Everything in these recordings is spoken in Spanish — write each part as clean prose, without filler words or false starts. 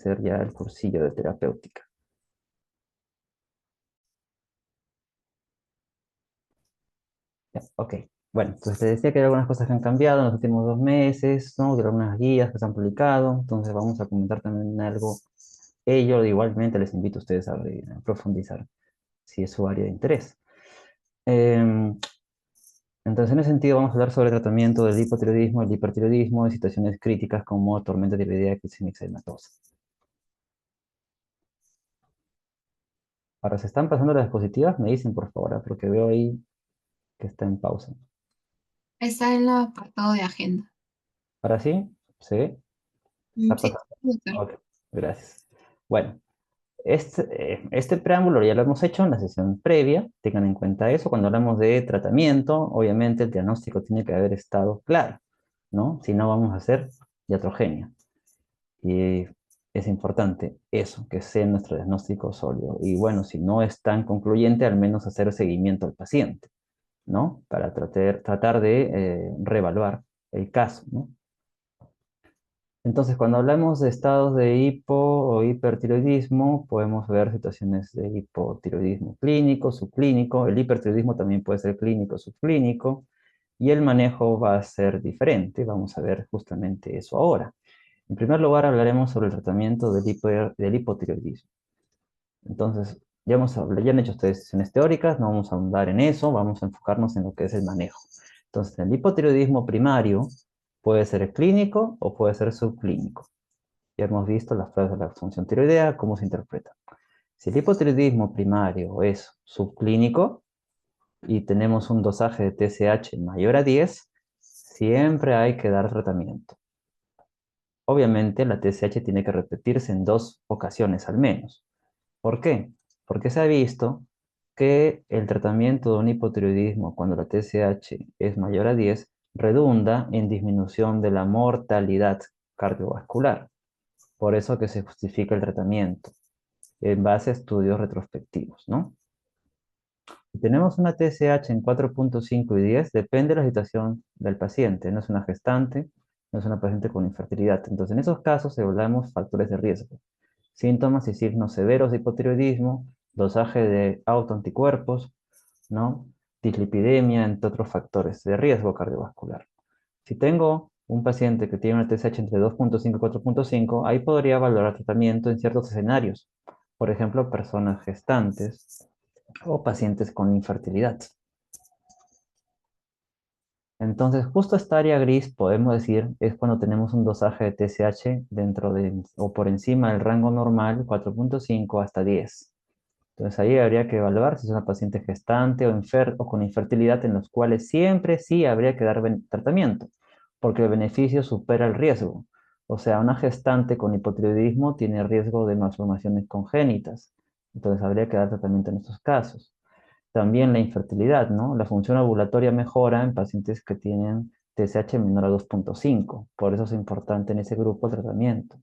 hacer ya el cursillo de terapéutica. Ya, ok. Bueno, entonces te decía que hay algunas cosas que han cambiado en los últimos 2 meses, ¿no? De algunas guías que se han publicado, entonces vamos a comentar también algo. Ello igualmente les invito a ustedes a profundizar, si es su área de interés. Em, entonces, en ese sentido, vamos a hablar sobre el tratamiento del hipotiroidismo, el hipertiroidismo en situaciones críticas como tormenta tiroidea, crisis mixedematosa. Ahora, ¿se están pasando las diapositivas? Me dicen, por favor, porque veo ahí que está en pausa. Está en el apartado de agenda. ¿Ahora sí? ¿Sí? ¿Está Sí, pasando? doctor. Ok, gracias. Bueno, este preámbulo ya lo hemos hecho en la sesión previa. Tengan en cuenta eso. Cuando hablamos de tratamiento, obviamente el diagnóstico tiene que haber estado claro, ¿no? Si no, vamos a hacer iatrogenia. Y es importante eso, que sea nuestro diagnóstico sólido. Y bueno, si no es tan concluyente, al menos hacer seguimiento al paciente, ¿no? Para tratar de reevaluar el caso, ¿no? Entonces, cuando hablamos de estados de hipo o hipertiroidismo, podemos ver situaciones de hipotiroidismo clínico, subclínico. El hipertiroidismo también puede ser clínico, subclínico. Y el manejo va a ser diferente. Vamos a ver justamente eso ahora. En primer lugar, hablaremos sobre el tratamiento del hipotiroidismo. Entonces, ya han hecho ustedes sesiones teóricas, no vamos a ahondar en eso, vamos a enfocarnos en lo que es el manejo. Entonces, el hipotiroidismo primario puede ser clínico o puede ser subclínico. Ya hemos visto las pruebas de la función tiroidea, cómo se interpreta. Si el hipotiroidismo primario es subclínico y tenemos un dosaje de TSH mayor a 10, siempre hay que dar tratamiento. Obviamente, la TSH tiene que repetirse en 2 ocasiones al menos. ¿Por qué? Porque se ha visto que el tratamiento de un hipotiroidismo cuando la TSH es mayor a 10 redunda en disminución de la mortalidad cardiovascular. Por eso que se justifica el tratamiento en base a estudios retrospectivos, ¿no? Si tenemos una TSH en 4,5 y 10, depende de la situación del paciente. No es una gestante, no es una paciente con infertilidad. Entonces, en esos casos evaluamos factores de riesgo. Síntomas y signos severos de hipotiroidismo, dosaje de autoanticuerpos, ¿no? Dislipidemia, entre otros factores de riesgo cardiovascular. Si tengo un paciente que tiene una TSH entre 2,5 y 4,5, ahí podría valorar tratamiento en ciertos escenarios. Por ejemplo, personas gestantes o pacientes con infertilidad. Entonces, justo esta área gris, podemos decir, es cuando tenemos un dosaje de TSH dentro de o por encima del rango normal, 4,5 hasta 10. Entonces, ahí habría que evaluar si es una paciente gestante o con infertilidad, en los cuales siempre sí habría que dar tratamiento, porque el beneficio supera el riesgo. O sea, una gestante con hipotiroidismo tiene riesgo de malformaciones congénitas. Entonces, habría que dar tratamiento en estos casos. También la infertilidad, ¿no? La función ovulatoria mejora en pacientes que tienen TSH menor a 2,5. Por eso es importante en ese grupo el tratamiento.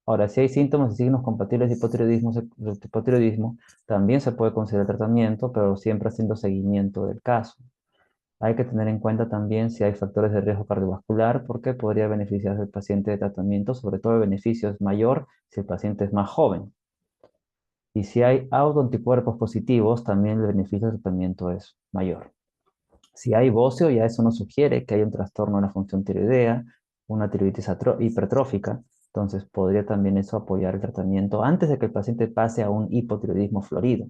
Ahora, si hay síntomas y signos compatibles de hipotiroidismo, también se puede considerar tratamiento, pero siempre haciendo seguimiento del caso. Hay que tener en cuenta también si hay factores de riesgo cardiovascular, porque podría beneficiarse el paciente de tratamiento, sobre todo el beneficio es mayor si el paciente es más joven. Y si hay autoanticuerpos positivos, también el beneficio del tratamiento es mayor. Si hay bocio, ya eso nos sugiere que hay un trastorno de la función tiroidea, una tiroiditis hipertrófica, entonces podría también eso apoyar el tratamiento antes de que el paciente pase a un hipotiroidismo florido,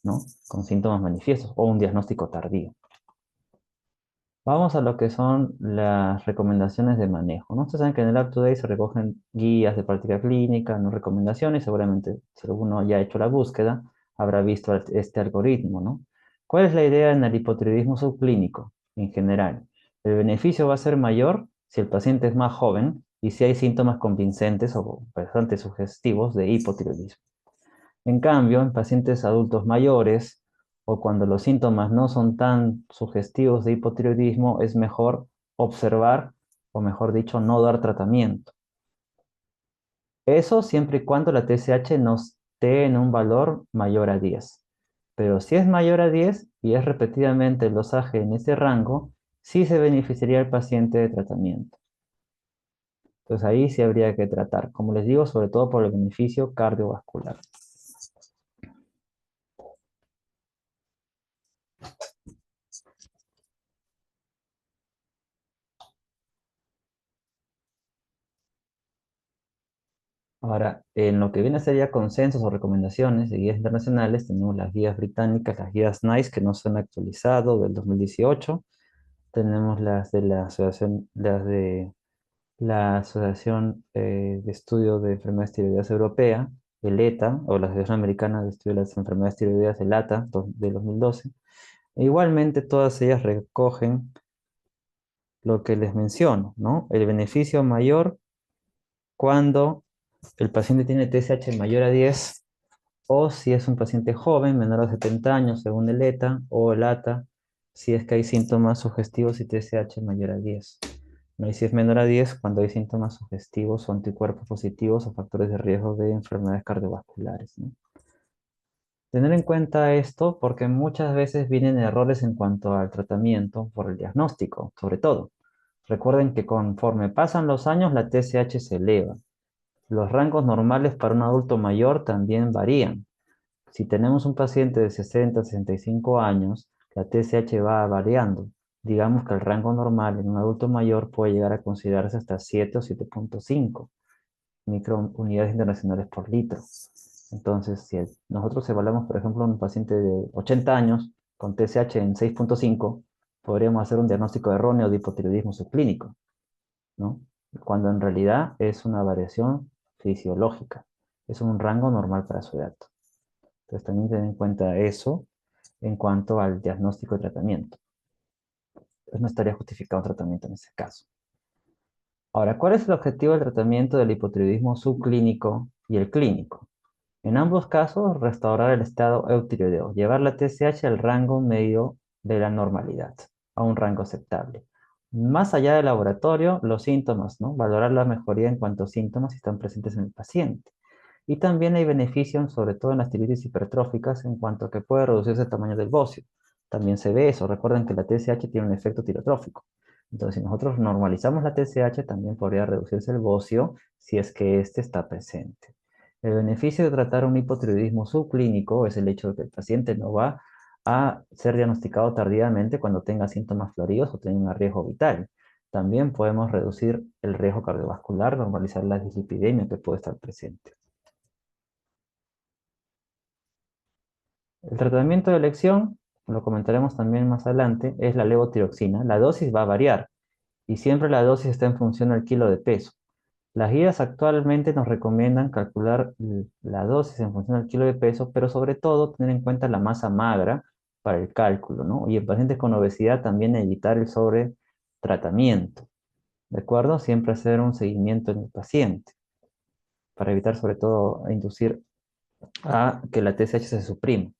¿no? Con síntomas manifiestos o un diagnóstico tardío. Vamos a lo que son las recomendaciones de manejo, ¿no? Ustedes saben que en el Up2Date se recogen guías de práctica clínica, no recomendaciones. Seguramente, si alguno ya ha hecho la búsqueda, habrá visto este algoritmo, ¿no? ¿Cuál es la idea en el hipotiroidismo subclínico en general? El beneficio va a ser mayor si el paciente es más joven y si hay síntomas convincentes o bastante sugestivos de hipotiroidismo. En cambio, en pacientes adultos mayores o cuando los síntomas no son tan sugestivos de hipotiroidismo, es mejor observar o mejor dicho, no dar tratamiento. Eso siempre y cuando la TSH no esté en un valor mayor a 10. Pero si es mayor a 10 y es repetidamente el dosaje en ese rango, sí se beneficiaría el paciente de tratamiento. Entonces ahí sí habría que tratar, como les digo, sobre todo por el beneficio cardiovascular. Ahora, en lo que viene a ser ya consensos o recomendaciones de guías internacionales, tenemos las guías británicas, las guías NICE, que no se han actualizado del 2018. Tenemos las de la asociación, las de la Asociación de Estudio de Enfermedades Tiroideas Europea, el ETA, o la Asociación Americana de Estudio de las Enfermedades Tiroideas, el ATA, de 2012. E igualmente, todas ellas recogen lo que les menciono, ¿no? El beneficio mayor cuando el paciente tiene TSH mayor a 10 o si es un paciente joven, menor a 70 años, según el ETA o el ATA, si es que hay síntomas sugestivos y TSH mayor a 10. No, y si es menor a 10, cuando hay síntomas sugestivos o anticuerpos positivos o factores de riesgo de enfermedades cardiovasculares, ¿no? Tener en cuenta esto porque muchas veces vienen errores en cuanto al tratamiento por el diagnóstico, sobre todo. Recuerden que conforme pasan los años, la TSH se eleva. Los rangos normales para un adulto mayor también varían. Si tenemos un paciente de 60 a 65 años, la TSH va variando. Digamos que el rango normal en un adulto mayor puede llegar a considerarse hasta 7 o 7,5 microunidades internacionales por litro. Entonces, si nosotros evaluamos, por ejemplo, un paciente de 80 años con TSH en 6,5, podríamos hacer un diagnóstico erróneo de hipotiroidismo subclínico, ¿no? Cuando en realidad es una variación fisiológica, es un rango normal para su edad. Entonces, también tener en cuenta eso en cuanto al diagnóstico y tratamiento. Entonces, no estaría justificado un tratamiento en ese caso. Ahora, ¿cuál es el objetivo del tratamiento del hipotiroidismo subclínico y el clínico? En ambos casos, restaurar el estado eutiroideo, llevar la TSH al rango medio de la normalidad, a un rango aceptable. Más allá del laboratorio, los síntomas, ¿no? Valorar la mejoría en cuanto a síntomas si están presentes en el paciente. Y también hay beneficios, sobre todo en las tiroides hipertróficas, en cuanto a que puede reducirse el tamaño del bocio. También se ve eso. Recuerden que la TSH tiene un efecto tirotrófico. Entonces, si nosotros normalizamos la TSH, también podría reducirse el bocio si es que éste está presente. El beneficio de tratar un hipotiroidismo subclínico es el hecho de que el paciente no va a ser diagnosticado tardíamente cuando tenga síntomas floridos o tenga riesgo vital. También podemos reducir el riesgo cardiovascular, normalizar la dislipidemia que puede estar presente. El tratamiento de elección, lo comentaremos también más adelante, es la levotiroxina. La dosis va a variar y siempre la dosis está en función del kilo de peso. Las guías actualmente nos recomiendan calcular la dosis en función del kilo de peso, pero sobre todo tener en cuenta la masa magra para el cálculo, ¿no? Y en pacientes con obesidad también evitar el sobretratamiento, ¿de acuerdo? Siempre hacer un seguimiento en el paciente para evitar sobre todo inducir a que la TSH se suprima,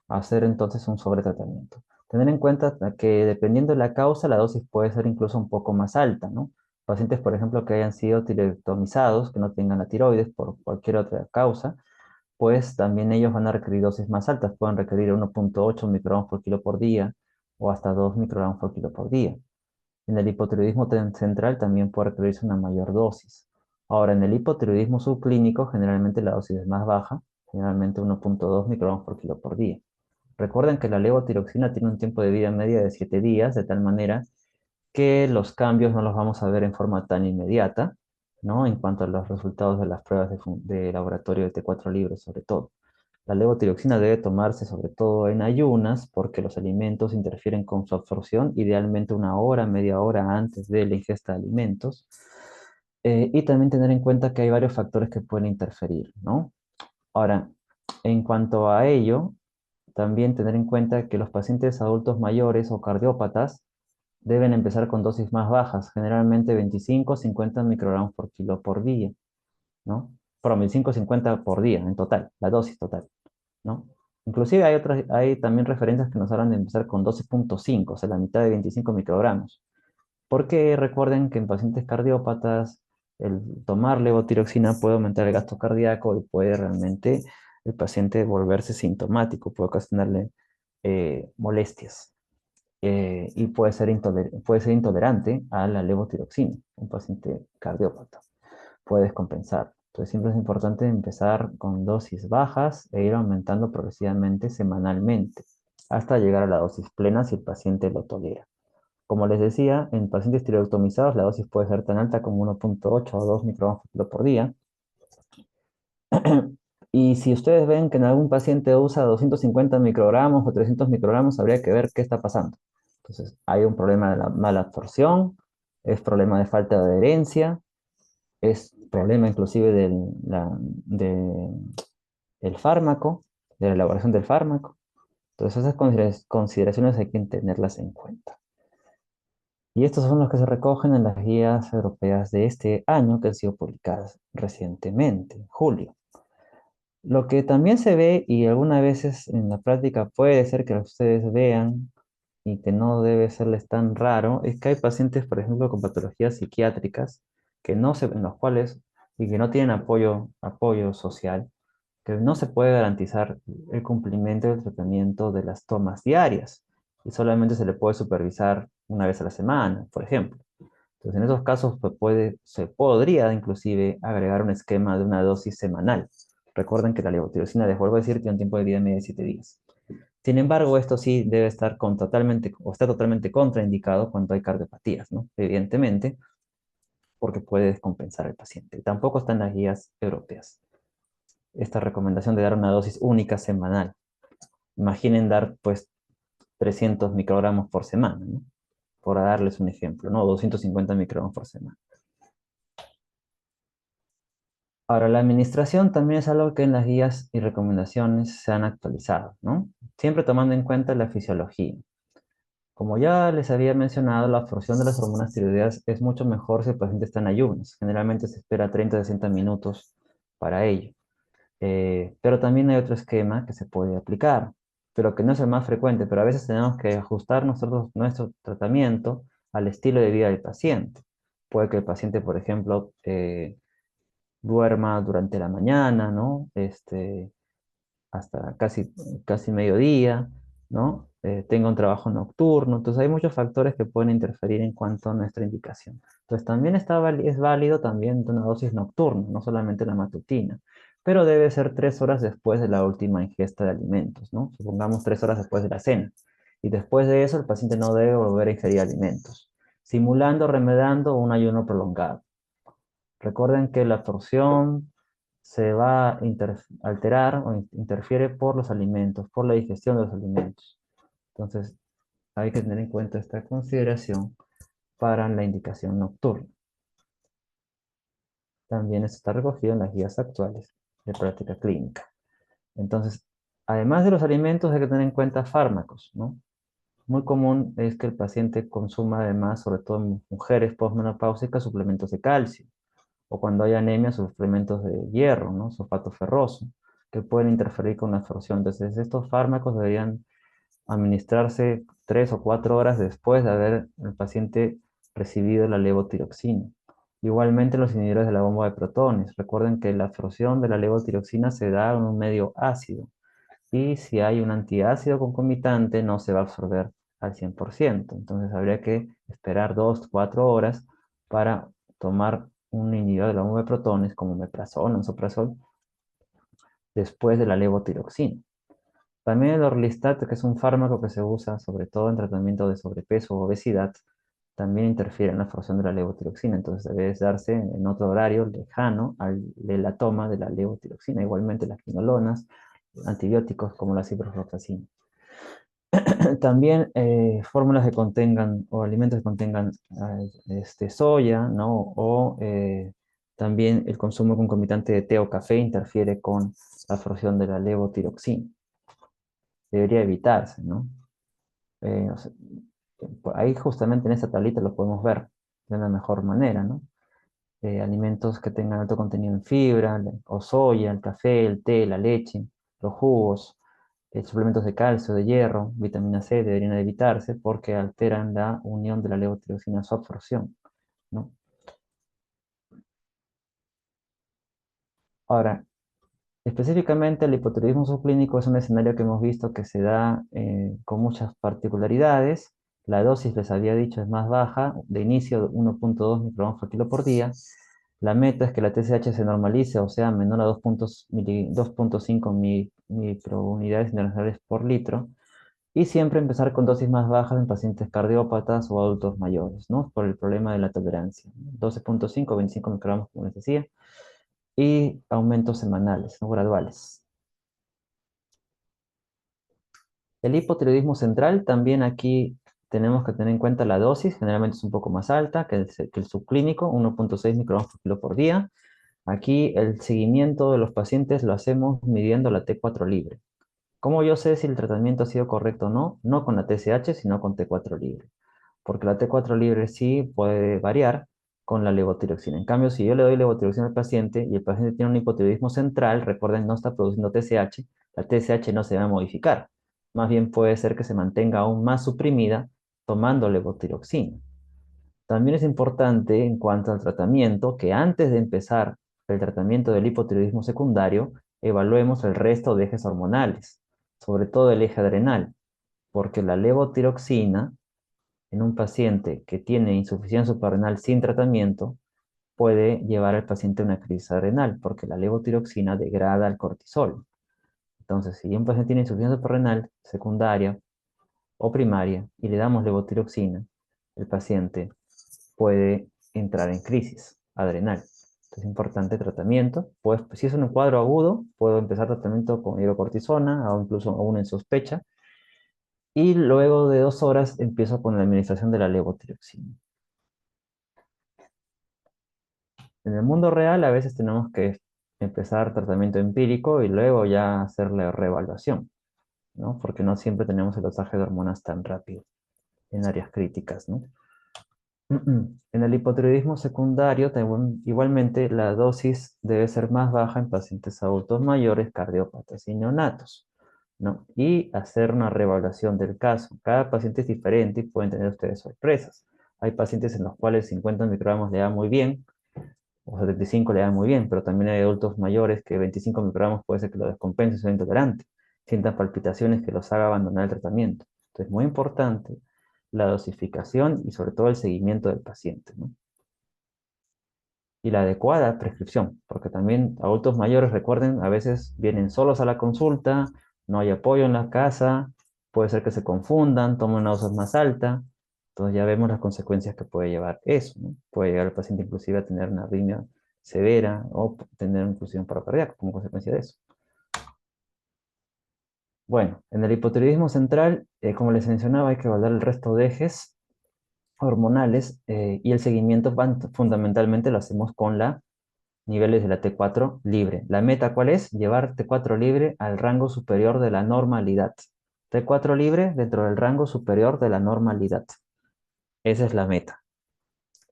hacer entonces un sobretratamiento. Tener en cuenta que dependiendo de la causa, la dosis puede ser incluso un poco más alta, ¿no? Pacientes, por ejemplo, que hayan sido tiroidotomizados, que no tengan la tiroides por cualquier otra causa, pues también ellos van a requerir dosis más altas. Pueden requerir 1,8 microgramos por kilo por día o hasta 2 microgramos por kilo por día. En el hipotiroidismo central también puede requerirse una mayor dosis. Ahora, en el hipotiroidismo subclínico, generalmente la dosis es más baja, generalmente 1,2 microgramos por kilo por día. Recuerden que la levotiroxina tiene un tiempo de vida media de 7 días, de tal manera que los cambios no los vamos a ver en forma tan inmediata, ¿no? En cuanto a los resultados de las pruebas de laboratorio de T4 libre, sobre todo. La levotiroxina debe tomarse sobre todo en ayunas porque los alimentos interfieren con su absorción, idealmente una hora, media hora antes de la ingesta de alimentos. Y también tener en cuenta que hay varios factores que pueden interferir, ¿no? Ahora, en cuanto a ello, también tener en cuenta que los pacientes adultos mayores o cardiópatas deben empezar con dosis más bajas, generalmente 25 50 microgramos por kilo por día, ¿no? Por 25 50 por día en total, la dosis total, ¿no? Inclusive hay también referencias que nos hablan de empezar con 12,5, o sea, la mitad de 25 microgramos. Porque recuerden que en pacientes cardiópatas el tomar levotiroxina puede aumentar el gasto cardíaco y puede realmente el paciente volverse sintomático, puede ocasionarle molestias y puede ser intolerante a la levotiroxina, un paciente cardiópata. puedes compensar. Entonces siempre es importante empezar con dosis bajas e ir aumentando progresivamente semanalmente hasta llegar a la dosis plena si el paciente lo tolera. Como les decía, en pacientes tiroidectomizados la dosis puede ser tan alta como 1,8 o 2 microgramos por kilo por día. Y si ustedes ven que en algún paciente usa 250 microgramos o 300 microgramos, habría que ver qué está pasando. Entonces, hay un problema de la mala absorción, es problema de falta de adherencia, es problema inclusive del fármaco, de la elaboración del fármaco. Entonces, esas consideraciones hay que tenerlas en cuenta. Y estos son los que se recogen en las guías europeas de este año que han sido publicadas recientemente, en julio. Lo que también se ve y algunas veces en la práctica puede ser que ustedes vean y que no debe serles tan raro, es que hay pacientes, por ejemplo, con patologías psiquiátricas en los cuales y que no tienen apoyo social, que no se puede garantizar el cumplimiento del tratamiento de las tomas diarias y solamente se le puede supervisar una vez a la semana, por ejemplo. Entonces, en esos casos se podría inclusive agregar un esquema de una dosis semanal. Recuerden que la levotiroxina, les vuelvo a decir, tiene un tiempo de vida media de 7 días. Sin embargo, esto sí debe estar está totalmente contraindicado cuando hay cardiopatías, ¿no? Evidentemente, porque puede descompensar al paciente. Tampoco están las guías europeas. Esta recomendación de dar una dosis única semanal. Imaginen dar, pues, 300 microgramos por semana, ¿no? Por darles un ejemplo, ¿no? 250 microgramos por semana. Ahora, la administración también es algo que en las guías y recomendaciones se han actualizado, ¿no? Siempre tomando en cuenta la fisiología. Como ya les había mencionado, la absorción de las hormonas tiroideas es mucho mejor si el paciente está en ayunas. Generalmente se espera 30 a 60 minutos para ello. Pero también hay otro esquema que se puede aplicar, pero que no es el más frecuente, pero a veces tenemos que ajustar nuestro tratamiento al estilo de vida del paciente. Puede que el paciente, por ejemplo, duerma durante la mañana, ¿no? Hasta casi mediodía, ¿no? Tenga un trabajo nocturno. Entonces hay muchos factores que pueden interferir en cuanto a nuestra indicación. Entonces también es válido también de una dosis nocturna, no solamente la matutina, pero debe ser 3 horas después de la última ingesta de alimentos, ¿no? Supongamos 3 horas después de la cena. Y después de eso el paciente no debe volver a ingerir alimentos, simulando, remedando un ayuno prolongado. Recuerden que la absorción se va a alterar o interfiere por los alimentos, por la digestión de los alimentos. Entonces, hay que tener en cuenta esta consideración para la indicación nocturna. También esto está recogido en las guías actuales de práctica clínica. Entonces, además de los alimentos, hay que tener en cuenta fármacos, ¿no? Muy común es que el paciente consuma además, sobre todo en mujeres postmenopáusicas, suplementos de calcio o cuando hay anemia, suplementos de hierro, ¿no? Sulfato ferroso, que pueden interferir con la absorción. Entonces, estos fármacos deberían administrarse 3 o 4 horas después de haber el paciente recibido la levotiroxina. Igualmente, los inhibidores de la bomba de protones. Recuerden que la absorción de la levotiroxina se da en un medio ácido y si hay un antiácido concomitante no se va a absorber al 100%. Entonces habría que esperar 2 o 4 horas para tomar un inhibidor de la bomba de protones como omeprazol o ensoprazol después de la levotiroxina. También el orlistat, que es un fármaco que se usa sobre todo en tratamiento de sobrepeso o obesidad, también interfiere en la absorción de la levotiroxina, entonces debe darse en otro horario lejano de la toma de la levotiroxina. Igualmente las quinolonas, antibióticos como la ciprofloxacina. También fórmulas que contengan o alimentos que contengan soya, ¿no? O también el consumo concomitante de té o café interfiere con la absorción de la levotiroxina. Debería evitarse, ¿no? O sea, ahí justamente en esta tablita lo podemos ver de una mejor manera, ¿no? Alimentos que tengan alto contenido en fibra, o soya, el café, el té, la leche, los jugos, suplementos de calcio, de hierro, vitamina C deberían evitarse porque alteran la unión de la levotiroxina a su absorción, ¿no? Ahora, específicamente el hipotiroidismo subclínico es un escenario que hemos visto que se da con muchas particularidades. La dosis, les había dicho, es más baja, de inicio 1,2 microgramos por kilo por día. La meta es que la TSH se normalice, o sea, menor a 2.5 microunidades internacionales por litro, y siempre empezar con dosis más bajas en pacientes cardiópatas o adultos mayores, ¿no? Por el problema de la tolerancia. 12.5, 25 microgramos, como les decía, y aumentos semanales, ¿no? Graduales. El hipotiroidismo central, también aquí tenemos que tener en cuenta la dosis, generalmente es un poco más alta que el subclínico, 1.6 microgramos por kilo por día. Aquí el seguimiento de los pacientes lo hacemos midiendo la T4 libre. ¿Cómo yo sé si el tratamiento ha sido correcto o no? No con la TSH, sino con T4 libre. Porque la T4 libre sí puede variar con la levotiroxina. En cambio, si yo le doy levotiroxina al paciente y el paciente tiene un hipotiroidismo central, recuerden, no está produciendo TSH, la TSH no se va a modificar. Más bien puede ser que se mantenga aún más suprimida tomando levotiroxina. También es importante en cuanto al tratamiento que antes de empezar el tratamiento del hipotiroidismo secundario, evaluemos el resto de ejes hormonales, sobre todo el eje adrenal, porque la levotiroxina en un paciente que tiene insuficiencia suprarrenal sin tratamiento puede llevar al paciente a una crisis adrenal, porque la levotiroxina degrada el cortisol. Entonces, si un paciente tiene insuficiencia suprarrenal secundaria o primaria y le damos levotiroxina, el paciente puede entrar en crisis adrenal. Entonces, es importante tratamiento. Pues, si es un cuadro agudo, puedo empezar tratamiento con hidrocortisona o incluso aún en sospecha. Y luego de 2 horas empiezo con la administración de la levotiroxina. En el mundo real a veces tenemos que empezar tratamiento empírico y luego ya hacer la reevaluación, ¿no? Porque no siempre tenemos el dosaje de hormonas tan rápido en áreas críticas, ¿no? En el hipotiroidismo secundario, igualmente, la dosis debe ser más baja en pacientes adultos mayores, cardiópatas y neonatos, ¿no? Y hacer una reevaluación del caso. Cada paciente es diferente y pueden tener ustedes sorpresas. Hay pacientes en los cuales 50 microgramos le da muy bien, o 75 le da muy bien, pero también hay adultos mayores que 25 microgramos puede ser que lo descompense, sea intolerante, sientan palpitaciones que los haga abandonar el tratamiento. Entonces, muy importante la dosificación y sobre todo el seguimiento del paciente, ¿no? Y la adecuada prescripción, porque también adultos mayores, recuerden, a veces vienen solos a la consulta, no hay apoyo en la casa, puede ser que se confundan, tomen una dosis más alta, entonces ya vemos las consecuencias que puede llevar eso, ¿no? Puede llegar el paciente inclusive a tener una arritmia severa o tener inclusive un paro cardíaco como consecuencia de eso. Bueno, en el hipotiroidismo central, como les mencionaba, hay que evaluar el resto de ejes hormonales y el seguimiento fundamentalmente lo hacemos con la niveles de la T4 libre. ¿La meta cuál es? Llevar T4 libre al rango superior de la normalidad. T4 libre dentro del rango superior de la normalidad. Esa es la meta.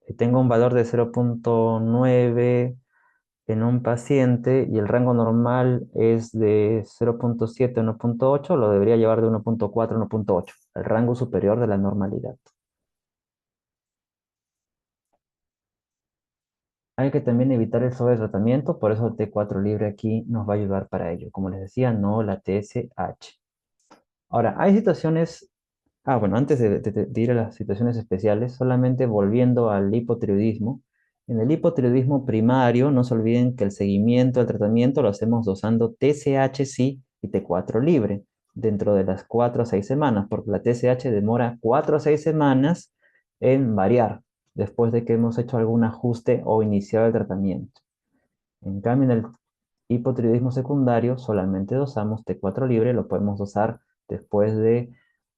Si tengo un valor de 0.9 en un paciente y el rango normal es de 0.7 a 1.8, lo debería llevar de 1.4 a 1.8, el rango superior de la normalidad. Hay que también evitar el sobretratamiento, por eso el T4 libre aquí nos va a ayudar para ello. Como les decía, no la TSH. Ahora, hay situaciones, bueno, antes de ir a las situaciones especiales, solamente volviendo al hipotiroidismo. En el hipotiroidismo primario, no se olviden que el seguimiento del tratamiento lo hacemos dosando TSH sí y T4 libre dentro de las 4 a 6 semanas, porque la TSH demora 4 a 6 semanas en variar después de que hemos hecho algún ajuste o iniciado el tratamiento. En cambio, en el hipotiroidismo secundario solamente dosamos T4 libre, lo podemos dosar después de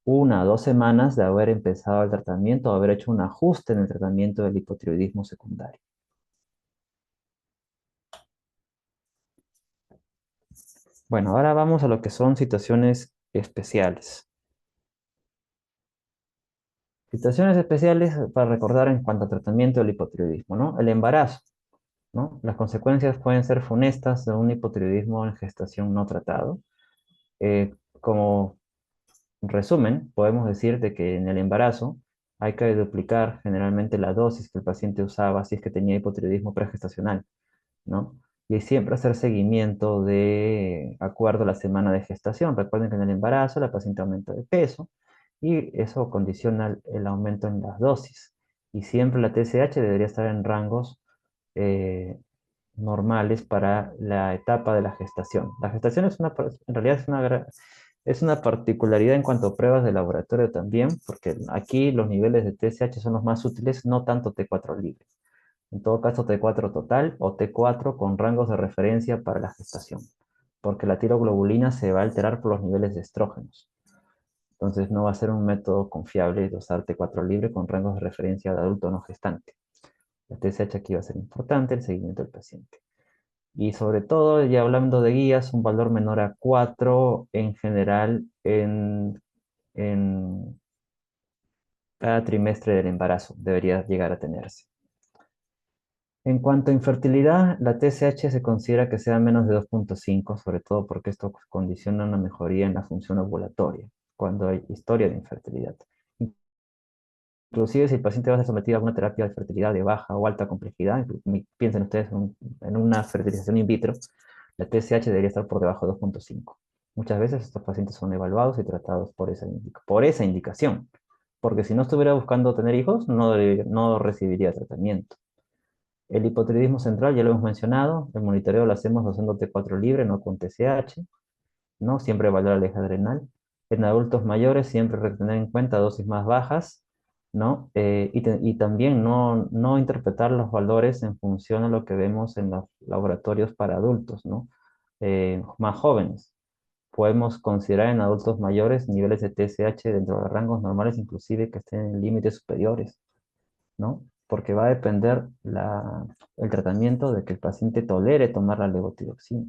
1 a 2 semanas de haber empezado el tratamiento o haber hecho un ajuste en el tratamiento del hipotiroidismo secundario. Bueno, ahora vamos a lo que son situaciones especiales. Situaciones especiales para recordar en cuanto al tratamiento del hipotiroidismo, ¿no? El embarazo, ¿no? Las consecuencias pueden ser funestas de un hipotiroidismo en gestación no tratado. Como resumen, podemos decir de que en el embarazo hay que duplicar generalmente la dosis que el paciente usaba si es que tenía hipotiroidismo pregestacional, ¿no? Y siempre hacer seguimiento de acuerdo a la semana de gestación. Recuerden que en el embarazo la paciente aumenta de peso y eso condiciona el aumento en las dosis. Y siempre la TSH debería estar en rangos eh, normales para la etapa de la gestación. La gestación es en realidad es una particularidad en cuanto a pruebas de laboratorio también, porque aquí los niveles de TSH son los más útiles, no tanto T4 libre. En todo caso, T4 total o T4 con rangos de referencia para la gestación, porque la tiroglobulina se va a alterar por los niveles de estrógenos. Entonces no va a ser un método confiable de usar T4 libre con rangos de referencia de adulto no gestante. La TSH aquí va a ser importante, el seguimiento del paciente. Y sobre todo, ya hablando de guías, un valor menor a 4 en general en cada trimestre del embarazo debería llegar a tenerse. En cuanto a infertilidad, la TSH se considera que sea menos de 2,5, sobre todo porque esto condiciona una mejoría en la función ovulatoria cuando hay historia de infertilidad. Inclusive si el paciente va a ser sometido a una terapia de fertilidad de baja o alta complejidad, piensen ustedes en una fertilización in vitro, la TSH debería estar por debajo de 2,5. Muchas veces estos pacientes son evaluados y tratados por esa indicación, porque si no estuviera buscando tener hijos, no recibiría tratamiento. El hipotiroidismo central ya lo hemos mencionado, el monitoreo lo hacemos usando T4 libre, no con TSH, ¿no? Siempre evaluar la eje adrenal. En adultos mayores siempre hay que tener en cuenta dosis más bajas, ¿no? Y también no interpretar los valores en función a lo que vemos en los laboratorios para adultos, ¿no? Más jóvenes. Podemos considerar en adultos mayores niveles de TSH dentro de rangos normales, inclusive que estén en límites superiores, ¿no? Porque va a depender el tratamiento de que el paciente tolere tomar la levotiroxina.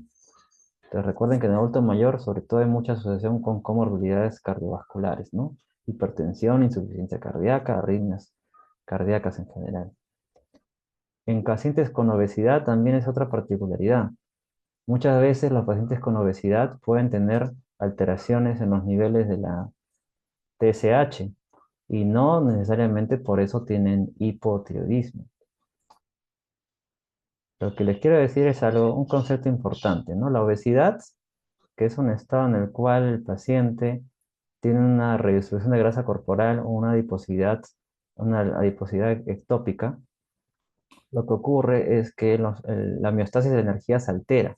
Entonces recuerden que en el adulto mayor, sobre todo, hay mucha asociación con comorbilidades cardiovasculares, ¿no? Hipertensión, insuficiencia cardíaca, arritmias cardíacas en general. En pacientes con obesidad también es otra particularidad. Muchas veces los pacientes con obesidad pueden tener alteraciones en los niveles de la TSH y no necesariamente por eso tienen hipotiroidismo. Lo que les quiero decir es un concepto importante, ¿no? La obesidad, que es un estado en el cual el paciente tiene una redistribución de grasa corporal o una adiposidad ectópica, lo que ocurre es que la homeostasis de la energía se altera.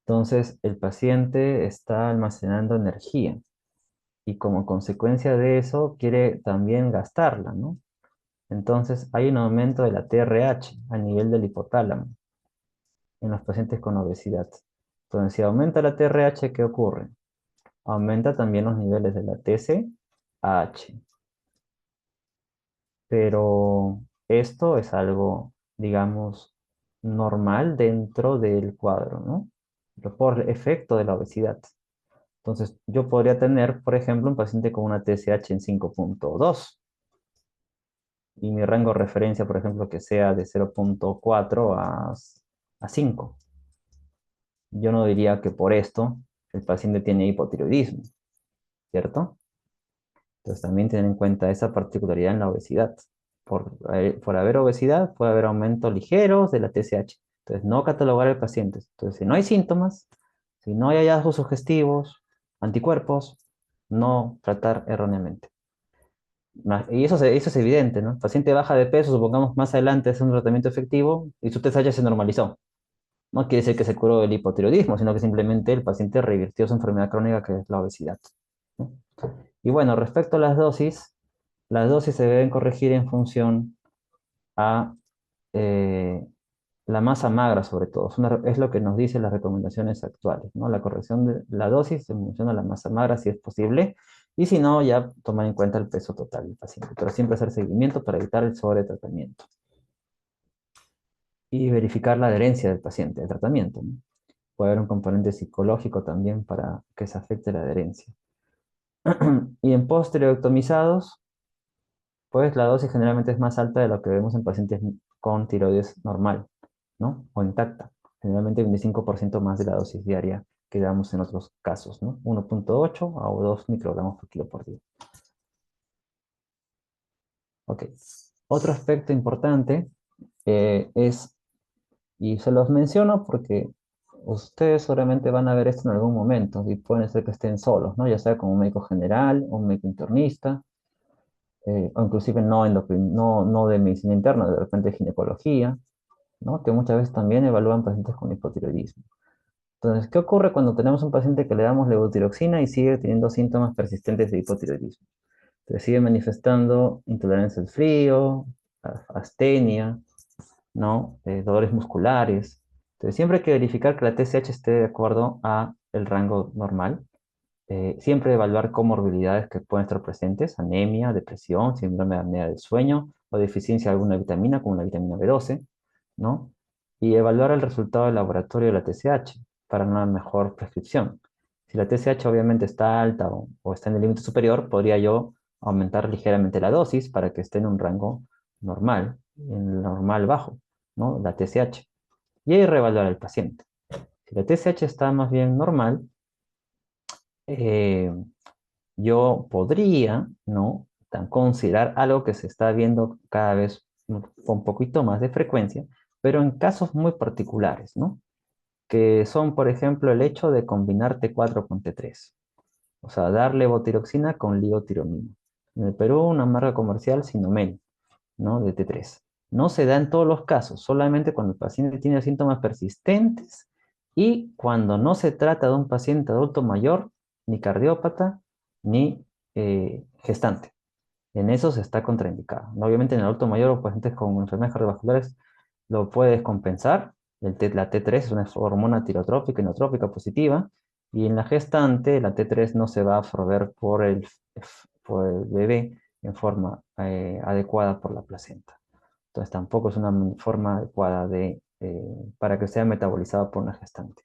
Entonces, el paciente está almacenando energía y como consecuencia de eso quiere también gastarla, ¿no? Entonces, hay un aumento de la TRH a nivel del hipotálamo en los pacientes con obesidad. Entonces, si aumenta la TRH, ¿qué ocurre? Aumenta también los niveles de la TSH. Pero esto es algo, digamos, normal dentro del cuadro, ¿no? Pero por efecto de la obesidad. Entonces, yo podría tener, por ejemplo, un paciente con una TSH en 5,2 y mi rango de referencia, por ejemplo, que sea de 0,4 a 5. Yo no diría que por esto el paciente tiene hipotiroidismo, ¿cierto? Entonces también tener en cuenta esa particularidad en la obesidad. Por haber obesidad puede haber aumentos ligeros de la TSH. Entonces no catalogar al paciente. Entonces si no hay síntomas, si no hay hallazgos sugestivos, anticuerpos, no tratar erróneamente. Y eso es evidente, ¿no? El paciente baja de peso, supongamos más adelante es un tratamiento efectivo y su TSH se normalizó. No quiere decir que se curó el hipotiroidismo, sino que simplemente el paciente revirtió su enfermedad crónica que es la obesidad, ¿no? Y bueno, respecto a las dosis se deben corregir en función a eh, la masa magra sobre todo. Es lo que nos dicen las recomendaciones actuales, ¿no? La corrección de la dosis en función a la masa magra si es posible, y si no, ya tomar en cuenta el peso total del paciente, pero siempre hacer seguimiento para evitar el sobretratamiento. Y verificar la adherencia del paciente al tratamiento, ¿no? Puede haber un componente psicológico también para que se afecte la adherencia. Y en posterectomizados, pues la dosis generalmente es más alta de lo que vemos en pacientes con tiroides normal, ¿no? O intacta. Generalmente 25% más de la dosis diaria que damos en otros casos, ¿no? 1,8 o 2 microgramos por kilo por día. Ok. Otro aspecto importante es, y se los menciono porque ustedes seguramente van a ver esto en algún momento y pueden ser que estén solos, ¿no? Ya sea como un médico general, un médico internista, o inclusive no de medicina interna, de repente ginecología. ¿no? Que muchas veces también evalúan pacientes con hipotiroidismo. Entonces, ¿qué ocurre cuando tenemos un paciente que le damos levotiroxina y sigue teniendo síntomas persistentes de hipotiroidismo? Entonces, sigue manifestando intolerancia al frío, astenia, ¿no? Dolores musculares. Entonces, siempre hay que verificar que la TSH esté de acuerdo a el rango normal. Siempre evaluar comorbilidades que pueden estar presentes, anemia, depresión, síndrome de apnea del sueño o deficiencia de alguna vitamina, como la vitamina B12, ¿no? Y evaluar el resultado del laboratorio de la TSH para una mejor prescripción. Si la TSH obviamente está alta o está en el límite superior, podría yo aumentar ligeramente la dosis para que esté en un rango normal, en el normal bajo, ¿no? La TSH. Y ahí reevaluar al paciente. Si la TSH está más bien normal, eh, yo podría, ¿no? Considerar algo que se está viendo cada vez con un poquito más de frecuencia, pero en casos muy particulares, ¿no? Que son, por ejemplo, el hecho de combinar T4 con T3, o sea, dar levotiroxina con ligotironina. En el Perú, una marca comercial Sinomel, ¿no? De T3. No se da en todos los casos, solamente cuando el paciente tiene síntomas persistentes y cuando no se trata de un paciente adulto mayor, ni cardiópata, ni gestante. En eso se está contraindicado. Obviamente en el adulto mayor o pacientes con enfermedades cardiovasculares lo puedes compensar. La T3 es una hormona tirotrópica y neotrópica positiva. Y en la gestante, la T3 no se va a absorber por el bebé en forma adecuada por la placenta. Entonces tampoco es una forma adecuada para que sea metabolizado por una gestante.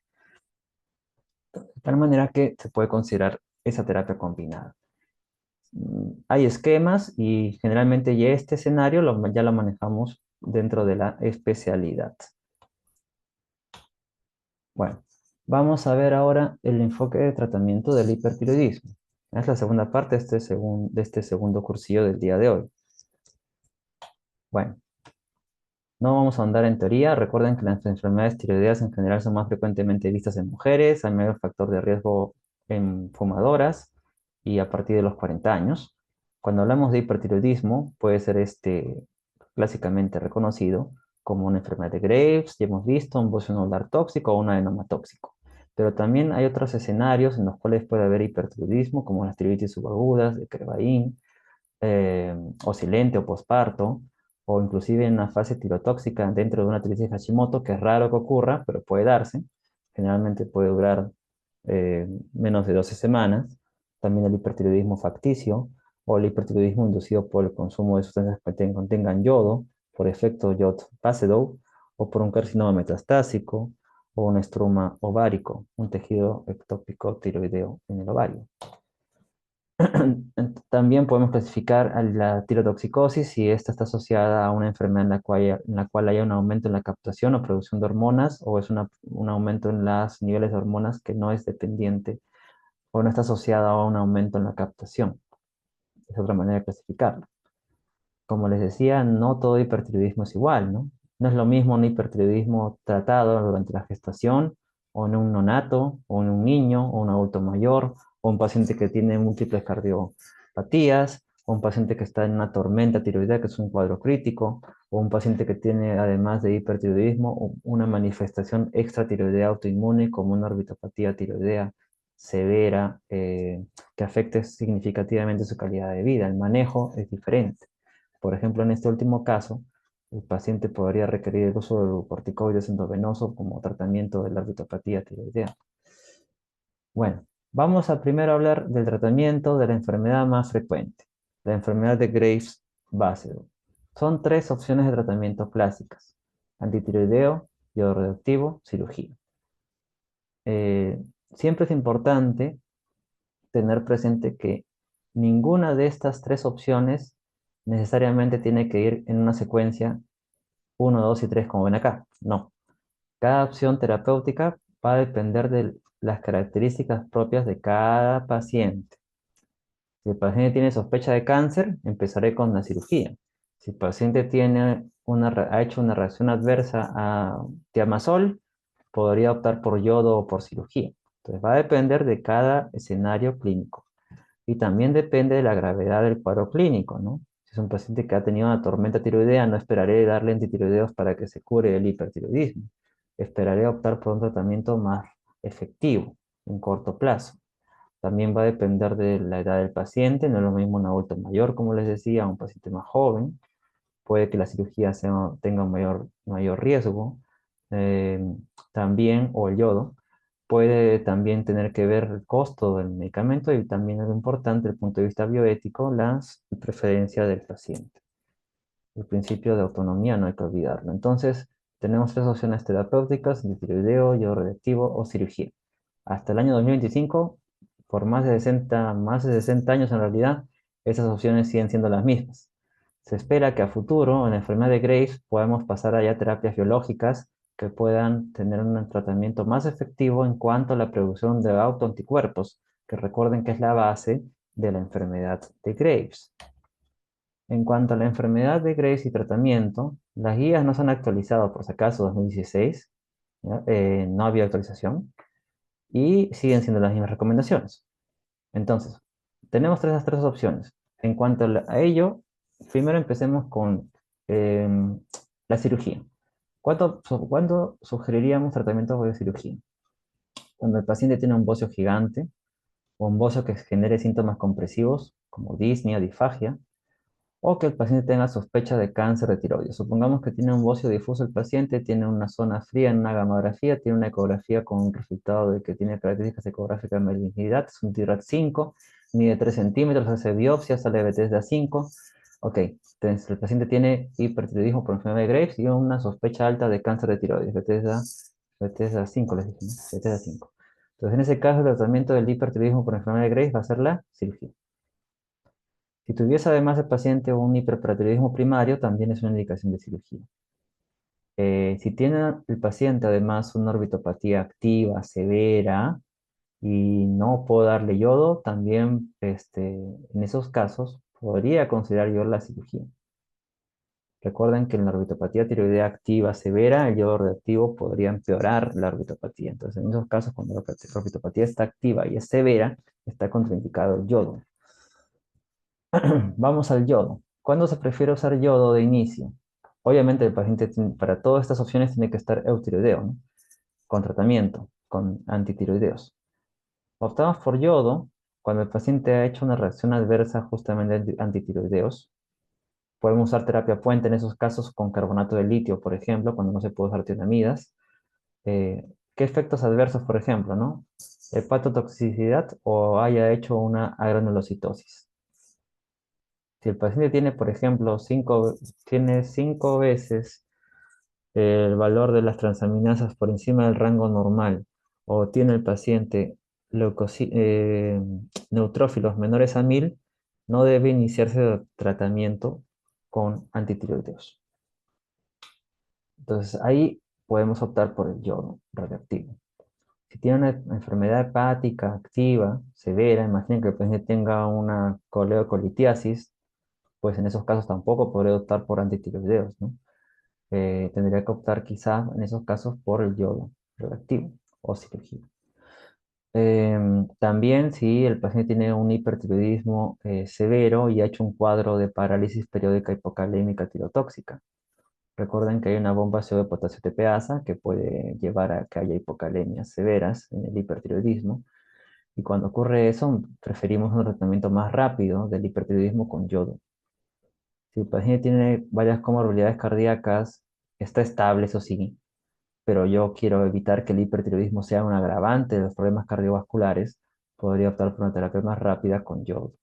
De tal manera que se puede considerar esa terapia combinada. Hay esquemas y generalmente ya este escenario ya lo manejamos dentro de la especialidad. Bueno, vamos a ver ahora el enfoque de tratamiento del hipertiroidismo. Es la segunda parte de este segundo cursillo del día de hoy. Bueno, no vamos a andar en teoría. Recuerden que las enfermedades tiroideas en general son más frecuentemente vistas en mujeres, hay mayor factor de riesgo en fumadoras y a partir de los 40 años. Cuando hablamos de hipertiroidismo, puede ser clásicamente reconocido como una enfermedad de Graves, ya hemos visto, un bocio nodular tóxico o un adenoma tóxico. Pero también hay otros escenarios en los cuales puede haber hipertiroidismo, como las tiroides subagudas, de Crebain, eh, o silente o posparto, o inclusive en una fase tirotóxica dentro de una tiroides Hashimoto, que es raro que ocurra, pero puede darse. Generalmente puede durar menos de 12 semanas. También el hipertiroidismo facticio o el hipertiroidismo inducido por el consumo de sustancias que contengan yodo, por efecto Jod-Basedow, o por un carcinoma metastásico, o un estroma ovárico, un tejido ectópico tiroideo en el ovario. También podemos clasificar a la tirotoxicosis si esta está asociada a una enfermedad en la cual haya un aumento en la captación o producción de hormonas o es un aumento en los niveles de hormonas que no es dependiente o no está asociada a un aumento en la captación. Es otra manera de clasificarlo. Como les decía, no todo hipertiroidismo es igual, ¿no? No es lo mismo un hipertiroidismo tratado durante la gestación, o en un neonato, o en un niño, o un adulto mayor, o un paciente que tiene múltiples cardiopatías, o un paciente que está en una tormenta tiroidea, que es un cuadro crítico, o un paciente que tiene, además de hipertiroidismo, una manifestación extratiroidea autoinmune, como una orbitopatía tiroidea severa, que afecte significativamente su calidad de vida. El manejo es diferente. Por ejemplo, en este último caso, el paciente podría requerir el uso de glucorticoides endovenoso como tratamiento de la orbitopatía tiroidea. Bueno, vamos a primero hablar del tratamiento de la enfermedad más frecuente, la enfermedad de Graves-Basedow. Son tres opciones de tratamiento clásicas: antitiroideo, yodo radioactivo, cirugía. Eh, Siempre es importante tener presente que ninguna de estas tres opciones necesariamente tiene que ir en una secuencia uno, 2 y 3 como ven acá. No. Cada opción terapéutica va a depender de las características propias de cada paciente. Si el paciente tiene sospecha de cáncer, empezaré con la cirugía. Si el paciente ha hecho una reacción adversa a tiamazol, podría optar por yodo o por cirugía. Entonces va a depender de cada escenario clínico. Y también depende de la gravedad del cuadro clínico, ¿no? Si es un paciente que ha tenido una tormenta tiroidea, no esperaré darle antitiroideos para que se cure el hipertiroidismo. Esperaré optar por un tratamiento más efectivo en corto plazo. También va a depender de la edad del paciente, no es lo mismo un adulto mayor, como les decía, un paciente más joven. Puede que la cirugía tenga un mayor riesgo. eh, también, o el yodo, puede también tener que ver el costo del medicamento y también es importante desde el punto de vista bioético, las preferencias del paciente. El principio de autonomía no hay que olvidarlo. Entonces, tenemos tres opciones terapéuticas: tiroideo, yodo radioactivo o cirugía. Hasta el año 2025, por más de 60 años en realidad, esas opciones siguen siendo las mismas. Se espera que a futuro, en la enfermedad de Graves, podamos pasar allá a terapias biológicas que puedan tener un tratamiento más efectivo en cuanto a la producción de autoanticuerpos, que recuerden que es la base de la enfermedad de Graves. En cuanto a la enfermedad de Graves y tratamiento, las guías no se han actualizado por si acaso 2016, ¿ya? No había actualización y siguen siendo las mismas recomendaciones. Entonces, tenemos tres opciones. En cuanto a ello, primero empecemos con la cirugía. ¿Cuándo sugeriríamos tratamiento de cirugía? Cuando el paciente tiene un bocio gigante o un bocio que genere síntomas compresivos como disnea, disfagia, o que el paciente tenga sospecha de cáncer de tiroides. Supongamos que tiene un bocio difuso el paciente, tiene una zona fría en una gamografía, tiene una ecografía con un resultado de que tiene características ecográficas de malignidad, es un TIRAT 5, mide 3 centímetros, hace biopsia, sale Bethesda 5. Ok, entonces el paciente tiene hipertiroidismo por enfermedad de Graves y una sospecha alta de cáncer de tiroides, Bethesda 5, les dije, ¿no? Bethesda 5. Entonces, en ese caso, el tratamiento del hipertiroidismo por enfermedad de Graves va a ser la cirugía. Si tuviese además el paciente un hiperparathyroidismo primario, también es una indicación de cirugía. Si tiene el paciente además una orbitopatía activa, severa, y no puedo darle yodo, también en esos casos podría considerar yo la cirugía. Recuerden que en la orbitopatía tiroidea activa severa, el yodo radioactivo podría empeorar la orbitopatía. Entonces, en esos casos, cuando la orbitopatía está activa y es severa, está contraindicado el yodo. Vamos al yodo. ¿Cuándo se prefiere usar yodo de inicio? Obviamente el paciente para todas estas opciones tiene que estar eutiroideo, ¿no? Con tratamiento, con antitiroideos. Optamos por yodo cuando el paciente ha hecho una reacción adversa justamente antitiroideos. Podemos usar terapia puente en esos casos con carbonato de litio, por ejemplo, cuando no se puede usar tianamidas. ¿Qué efectos adversos, por ejemplo, no? Hepatotoxicidad o haya hecho una agranulocitosis. Si el paciente tiene, por ejemplo, tiene 5 veces el valor de las transaminasas por encima del rango normal, o tiene el paciente neutrófilos menores a 1000, no debe iniciarse el tratamiento con antitiroideos. Entonces ahí podemos optar por el yodo radioactivo. Si tiene una enfermedad hepática activa, severa, imaginen que el paciente tenga una coleocolitiasis, pues en esos casos tampoco podría optar por antitiroideos, ¿no? Tendría que optar quizás en esos casos por el yodo radioactivo o cirugía. También si el paciente tiene un hipertiroidismo severo y ha hecho un cuadro de parálisis periódica hipocalémica tirotóxica. Recuerden que hay una bomba ácido de potasio TPasa que puede llevar a que haya hipocalemias severas en el hipertiroidismo. Y cuando ocurre eso, preferimos un tratamiento más rápido del hipertiroidismo con yodo. Si el paciente tiene varias comorbilidades cardíacas, está estable, eso sí, pero yo quiero evitar que el hipertiroidismo sea un agravante de los problemas cardiovasculares, podría optar por una terapia más rápida con yodo.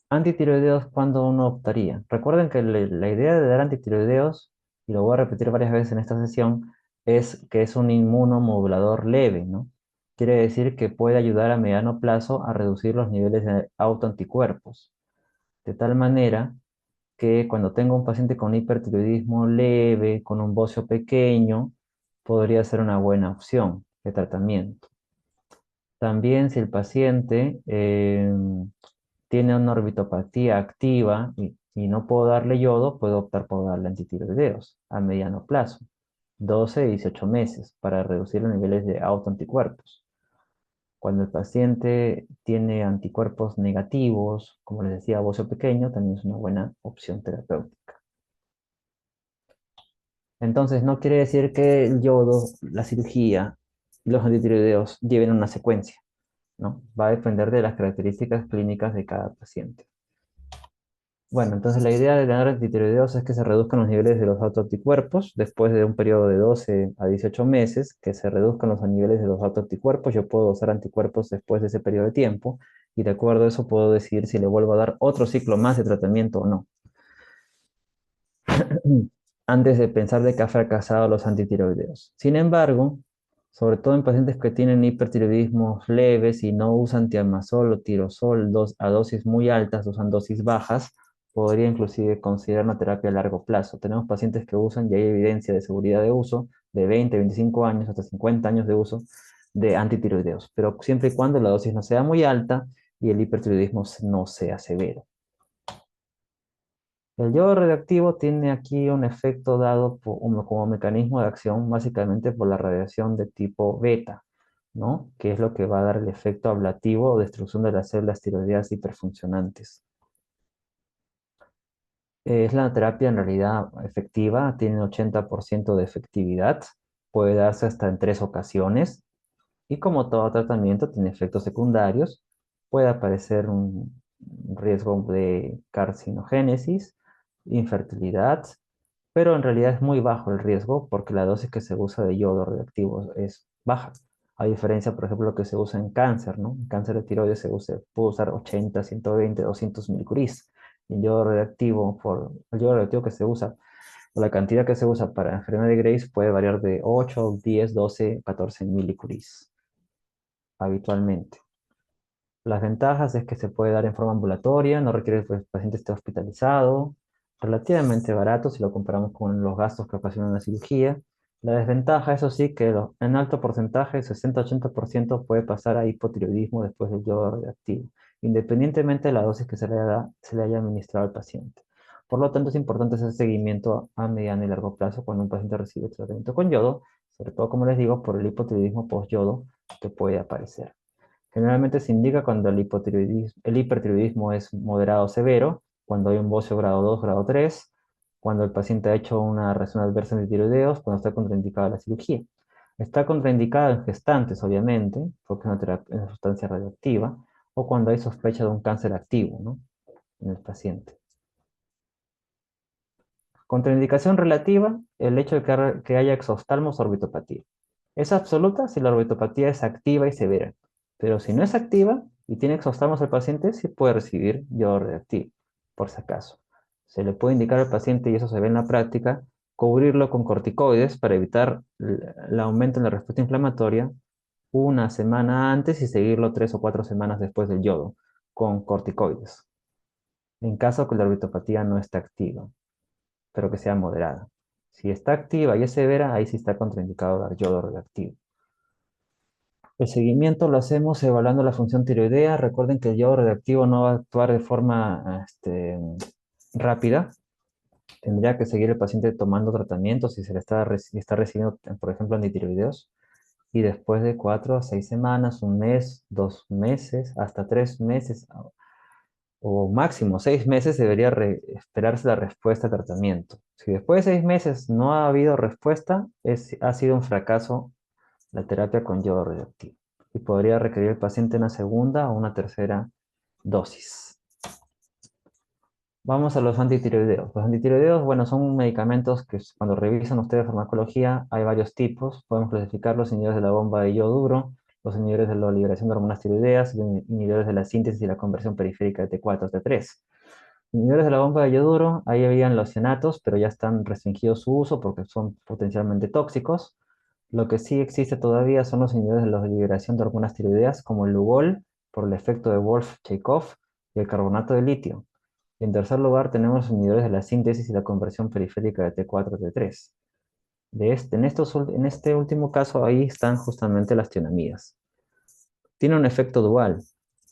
Antitiroideos, ¿cuándo uno optaría? Recuerden que la idea de dar antitiroideos, y lo voy a repetir varias veces en esta sesión, es que es un inmunomodulador leve, ¿no? Quiere decir que puede ayudar a mediano plazo a reducir los niveles de autoanticuerpos, de tal manera que cuando tengo un paciente con hipertiroidismo leve, con un bocio pequeño, podría ser una buena opción de tratamiento. También si el paciente tiene una orbitopatía activa y no puedo darle yodo, puedo optar por darle antitiroideos a mediano plazo, 12 y 18 meses, para reducir los niveles de autoanticuerpos. Cuando el paciente tiene anticuerpos negativos, como les decía, bocio pequeño, también es una buena opción terapéutica. Entonces, no quiere decir que el yodo, la cirugía y los antitiroideos lleven una secuencia, ¿no? Va a depender de las características clínicas de cada paciente. Bueno, entonces la idea de ganar antitiroideos es que se reduzcan los niveles de los autoanticuerpos después de un periodo de 12 a 18 meses, que se reduzcan los niveles de los autoanticuerpos. Yo puedo usar anticuerpos después de ese periodo de tiempo y de acuerdo a eso puedo decidir si le vuelvo a dar otro ciclo más de tratamiento o no. Antes de pensar de que ha fracasado los antitiroideos. Sin embargo, sobre todo en pacientes que tienen hipertiroidismos leves y no usan tiamazol o tirosol a dosis muy altas, usan dosis bajas, podría inclusive considerar una terapia a largo plazo. Tenemos pacientes que usan, y hay evidencia de seguridad de uso, de 20, 25 años, hasta 50 años de uso de antitiroideos, pero siempre y cuando la dosis no sea muy alta y el hipertiroidismo no sea severo. El yodo radioactivo tiene aquí un efecto dado como mecanismo de acción básicamente por la radiación de tipo beta, ¿no? Que es lo que va a dar el efecto ablativo o destrucción de las células tiroideas hiperfuncionantes. Es la terapia en realidad efectiva, tiene un 80% de efectividad, puede darse hasta en 3 ocasiones y como todo tratamiento tiene efectos secundarios, puede aparecer un riesgo de carcinogénesis, infertilidad, pero en realidad es muy bajo el riesgo porque la dosis que se usa de yodo radioactivo es baja. A diferencia, por ejemplo, que se usa en cáncer, ¿no? En cáncer de tiroides puede usar 80, 120, 200 milicuris. Y el yodo radioactivo que se usa, o la cantidad que se usa para enfermedad de Graves puede variar de 8, 10, 12, 14 milicuris habitualmente. Las ventajas es que se puede dar en forma ambulatoria, no requiere que el paciente esté hospitalizado, relativamente barato si lo comparamos con los gastos que ocasiona una cirugía. La desventaja, eso sí, que en alto porcentaje, 60-80% puede pasar a hipotiroidismo después del yodo radioactivo, independientemente de la dosis que se le haya administrado al paciente. Por lo tanto, es importante hacer seguimiento a mediano y largo plazo cuando un paciente recibe tratamiento con yodo, sobre todo, como les digo, por el hipotiroidismo post-yodo que puede aparecer. Generalmente se indica cuando el hipertiroidismo es moderado o severo, cuando hay un bocio grado 2, grado 3, cuando el paciente ha hecho una reacción adversa de tiroideos, cuando está contraindicada la cirugía. Está contraindicada en gestantes, obviamente, porque es una sustancia radioactiva, o cuando hay sospecha de un cáncer activo, ¿no? En el paciente. Contraindicación relativa, el hecho de que haya exoftalmos o orbitopatía. Es absoluta si la orbitopatía es activa y severa, pero si no es activa y tiene exoftalmos al paciente, sí puede recibir yodo radioactivo, por si acaso. Se le puede indicar al paciente, y eso se ve en la práctica, cubrirlo con corticoides para evitar el aumento en la respuesta inflamatoria una semana antes y seguirlo 3 o 4 semanas después del yodo con corticoides, en caso que la orbitopatía no esté activa pero que sea moderada. Si está activa y es severa, ahí sí está contraindicado dar yodo radioactivo. El seguimiento lo hacemos evaluando la función tiroidea. Recuerden que el yodo radioactivo no va a actuar de forma rápida. Tendría que seguir el paciente tomando tratamiento si está recibiendo, por ejemplo, antitiroideos. Y después de 4 a 6 semanas, un mes, 2 meses, hasta 3 meses, o máximo 6 meses debería esperarse la respuesta al tratamiento. Si después de 6 meses no ha habido respuesta, ha sido un fracaso la terapia con yodo radioactivo y podría requerir el paciente una segunda o una tercera dosis. Vamos a los antitiroideos. Los antitiroideos, bueno, son medicamentos que cuando revisan ustedes farmacología hay varios tipos. Podemos clasificar los inhibidores de la bomba de yoduro, los inhibidores de la liberación de hormonas tiroideas, los inhibidores de la síntesis y la conversión periférica de T4 a T3. Inhibidores de la bomba de yoduro, ahí habían los cianatos, pero ya están restringidos su uso porque son potencialmente tóxicos. Lo que sí existe todavía son los inhibidores de la liberación de hormonas tiroideas, como el Lugol, por el efecto de Wolff-Chaikoff, y el carbonato de litio. Y en tercer lugar tenemos los inhibidores de la síntesis y la conversión periférica de T4 a T3. En este último caso, ahí están justamente las tionamidas. Tiene un efecto dual.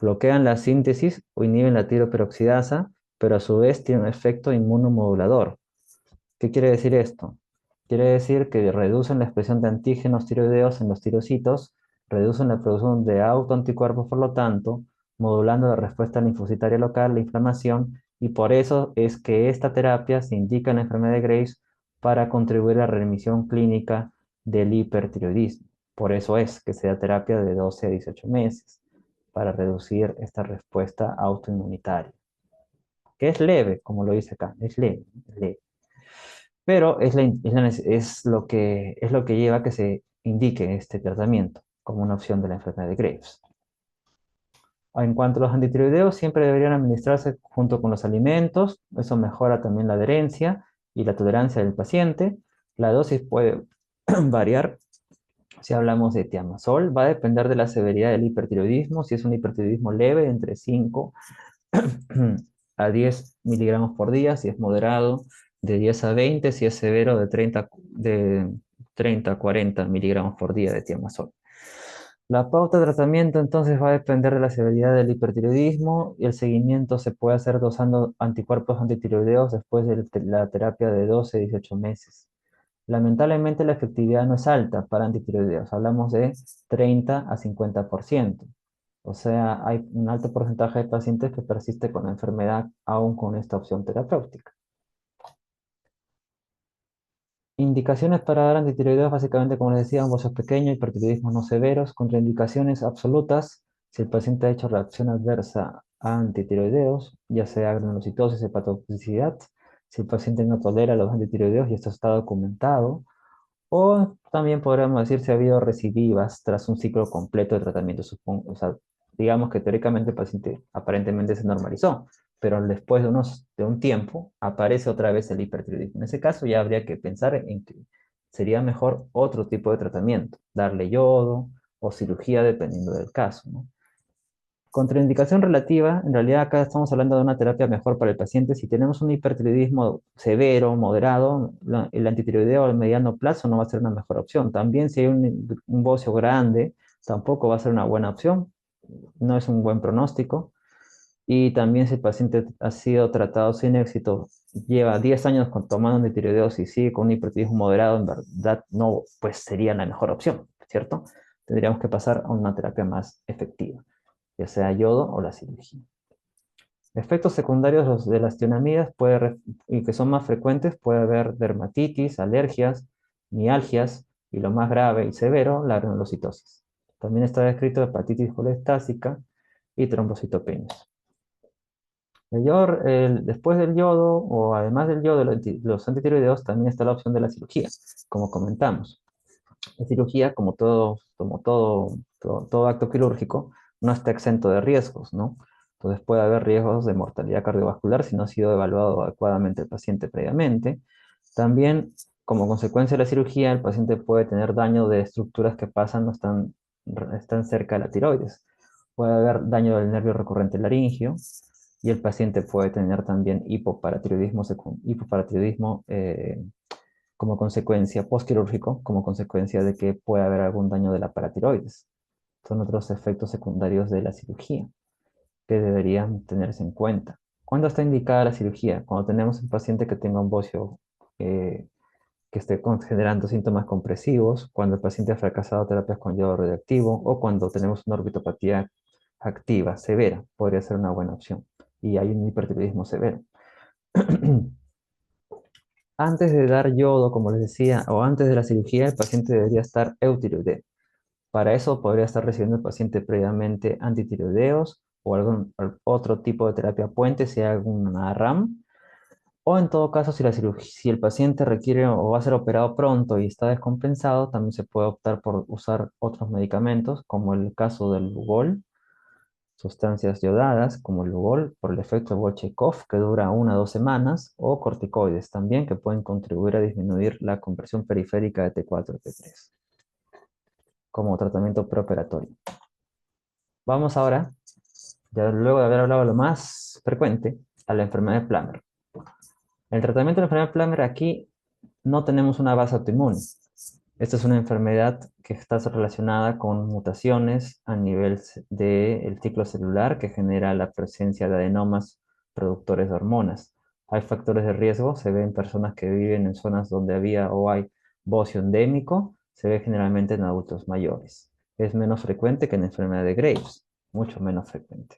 Bloquean la síntesis o inhiben la tiroperoxidasa, pero a su vez tiene un efecto inmunomodulador. ¿Qué quiere decir esto? Quiere decir que reducen la expresión de antígenos tiroideos en los tirocitos, reducen la producción de autoanticuerpos, por lo tanto, modulando la respuesta linfocitaria local, la inflamación, y por eso es que esta terapia se indica en la enfermedad de Graves para contribuir a la remisión clínica del hipertiroidismo. Por eso es que se da terapia de 12 a 18 meses para reducir esta respuesta autoinmunitaria, que es leve, como lo dice acá, es leve, es leve. Pero es lo que lleva a que se indique este tratamiento como una opción de la enfermedad de Graves. En cuanto a los antitiroideos, siempre deberían administrarse junto con los alimentos. Eso mejora también la adherencia y la tolerancia del paciente. La dosis puede variar. Si hablamos de tiamazol, va a depender de la severidad del hipertiroidismo. Si es un hipertiroidismo leve, entre 5 a 10 miligramos por día. Si es moderado, de 10 a 20. Si es severo, de 30 a 40 miligramos por día de tiamazol. La pauta de tratamiento entonces va a depender de la severidad del hipertiroidismo y el seguimiento se puede hacer dosando anticuerpos antitiroideos después de la terapia de 12 a 18 meses. Lamentablemente la efectividad no es alta para antitiroideos, hablamos de 30 a 50%. O sea, hay un alto porcentaje de pacientes que persiste con la enfermedad aún con esta opción terapéutica. Indicaciones para dar antitiroideos, básicamente, como les decía, ombozos pequeños, hipertiroidismos no severos, contraindicaciones absolutas, si el paciente ha hecho reacción adversa a antitiroideos, ya sea granulocitosis, hepatotoxicidad, si el paciente no tolera los antitiroideos y esto está documentado, o también podríamos decir si ha habido recidivas tras un ciclo completo de tratamiento, supongo, o sea, digamos que teóricamente el paciente aparentemente se normalizó, pero después de un tiempo aparece otra vez el hipertiroidismo. En ese caso ya habría que pensar en que sería mejor otro tipo de tratamiento, darle yodo o cirugía dependiendo del caso, ¿no? Contraindicación relativa, en realidad acá estamos hablando de una terapia mejor para el paciente. Si tenemos un hipertiroidismo severo, moderado, el antitiroideo a mediano plazo no va a ser una mejor opción. También si hay un bocio grande, tampoco va a ser una buena opción. No es un buen pronóstico. Y también si el paciente ha sido tratado sin éxito, lleva 10 años tomando antitiroideos y sigue con un hipertiroidismo moderado, en verdad no, pues sería la mejor opción, ¿cierto? Tendríamos que pasar a una terapia más efectiva, ya sea yodo o la cirugía. Efectos secundarios de las tionamidas y que son más frecuentes, puede haber dermatitis, alergias, mialgias y lo más grave y severo, la granulocitosis. También está descrito hepatitis colestásica y trombocitopenias. Después del yodo o además del yodo, los antitiroideos, también está la opción de la cirugía, como comentamos. La cirugía, todo acto quirúrgico, no está exento de riesgos, ¿no? Entonces puede haber riesgos de mortalidad cardiovascular si no ha sido evaluado adecuadamente el paciente previamente. También, como consecuencia de la cirugía, el paciente puede tener daño de estructuras que pasan, no están cerca de la tiroides. Puede haber daño del nervio recurrente laringio y el paciente puede tener también hipoparatiroidismo como consecuencia postquirúrgico, como consecuencia de que puede haber algún daño de la paratiroides. Son otros efectos secundarios de la cirugía que deberían tenerse en cuenta. ¿Cuándo está indicada la cirugía? Cuando tenemos un paciente que tenga un bocio que esté generando síntomas compresivos, cuando el paciente ha fracasado terapias con yodo radioactivo o cuando tenemos una orbitopatía activa, severa, podría ser una buena opción. Y hay un hipertiroidismo severo. Antes de dar yodo, como les decía, o antes de la cirugía, el paciente debería estar eutiroideo. Para eso podría estar recibiendo el paciente previamente antitiroideos o algún otro tipo de terapia puente, si hay alguna RAM. O en todo caso, si el paciente requiere o va a ser operado pronto y está descompensado, también se puede optar por usar otros medicamentos, como el caso del Lugol, sustancias yodadas como el Lugol por el efecto Bolchenkov que dura 1 a 2 semanas, o corticoides también que pueden contribuir a disminuir la compresión periférica de T4 y T3 como tratamiento preoperatorio. Vamos ahora, ya luego de haber hablado de lo más frecuente, a la enfermedad de Plummer. El tratamiento de la enfermedad de Plummer aquí no tenemos una base autoinmune. Esta es una enfermedad que está relacionada con mutaciones a nivel del ciclo celular que genera la presencia de adenomas productores de hormonas. Hay factores de riesgo, se ve en personas que viven en zonas donde había o hay bocio endémico, se ve generalmente en adultos mayores. es menos frecuente que en la enfermedad de Graves, mucho menos frecuente.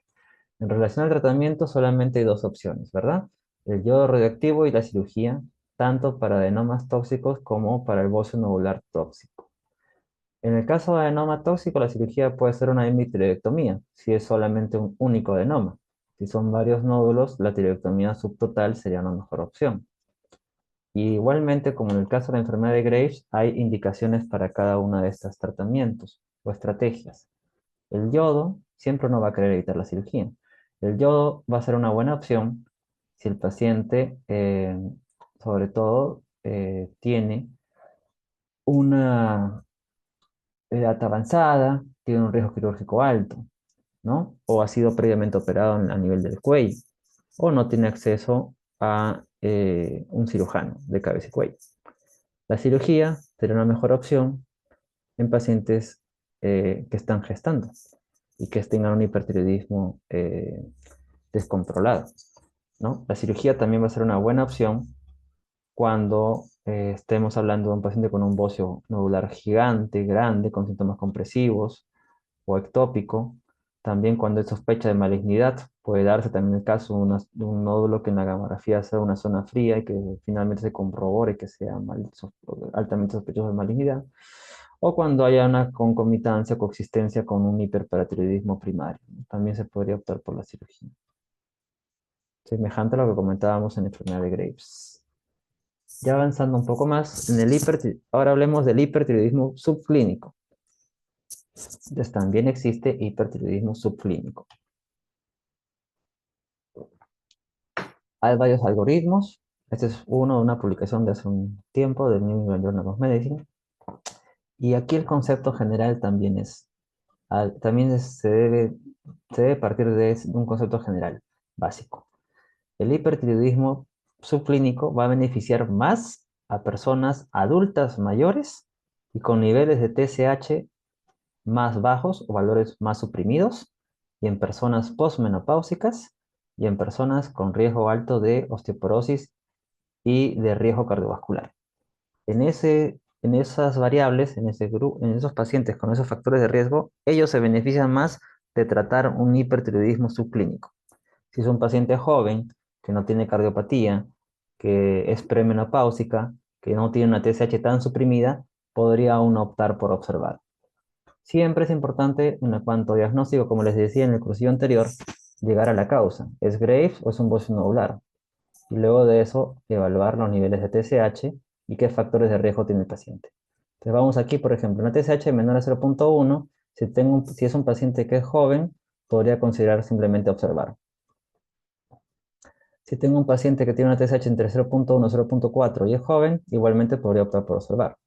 En relación al tratamiento, solamente hay dos opciones, ¿verdad? El yodo radioactivo y la cirugía, tanto para adenomas tóxicos como para el bocio nodular tóxico. En el caso de adenoma tóxico, la cirugía puede ser una hemitiroidectomía, si es solamente un único adenoma. Si son varios nódulos, la tiroidectomía subtotal sería una mejor opción. Y igualmente, como en el caso de la enfermedad de Graves, hay indicaciones para cada uno de estos tratamientos o estrategias. El yodo siempre no va a querer evitar la cirugía. El yodo va a ser una buena opción si el paciente, sobre todo, tiene una edad avanzada, tiene un riesgo quirúrgico alto, ¿no? O ha sido previamente operado a nivel del cuello, o no tiene acceso a un cirujano de cabeza y cuello. La cirugía sería una mejor opción en pacientes que están gestando y que tengan un hipertiroidismo descontrolado, ¿no? La cirugía también va a ser una buena opción cuando estemos hablando de un paciente con un bocio nodular gigante, grande, con síntomas compresivos o ectópico. También cuando hay sospecha de malignidad, puede darse también el caso de un nódulo que en la gamografía sea una zona fría y que finalmente se corrobore que sea altamente sospechoso de malignidad. O cuando haya una concomitancia o coexistencia con un hiperparatiroidismo primario. También se podría optar por la cirugía. Semejante a lo que comentábamos en la enfermedad de Graves. Ya avanzando un poco más, ahora hablemos del hipertiroidismo subclínico. Entonces también existe hipertiroidismo subclínico. Hay varios algoritmos. Este es uno de una publicación de hace un tiempo del New England Journal of Medicine. Y aquí el concepto general también se debe partir de un concepto general, básico. El hipertiroidismo subclínico va a beneficiar más a personas adultas mayores y con niveles de TSH más bajos o valores más suprimidos, y en personas postmenopáusicas y en personas con riesgo alto de osteoporosis y de riesgo cardiovascular. En esas variables, en esos pacientes con esos factores de riesgo, ellos se benefician más de tratar un hipertiroidismo subclínico. Si es un paciente joven que no tiene cardiopatía, que es premenopáusica, que no tiene una TSH tan suprimida, podría uno optar por observar. Siempre es importante, en cuanto a diagnóstico, como les decía en el cursillo anterior, llegar a la causa. ¿Es Graves o es un bocio nodular? Y luego de eso, evaluar los niveles de TSH y qué factores de riesgo tiene el paciente. Entonces vamos aquí, por ejemplo, una TSH menor a 0.1, si es un paciente que es joven, podría considerar simplemente observar. Si tengo un paciente que tiene una TSH entre 0.1 y 0.4 y es joven, igualmente podría optar por observar.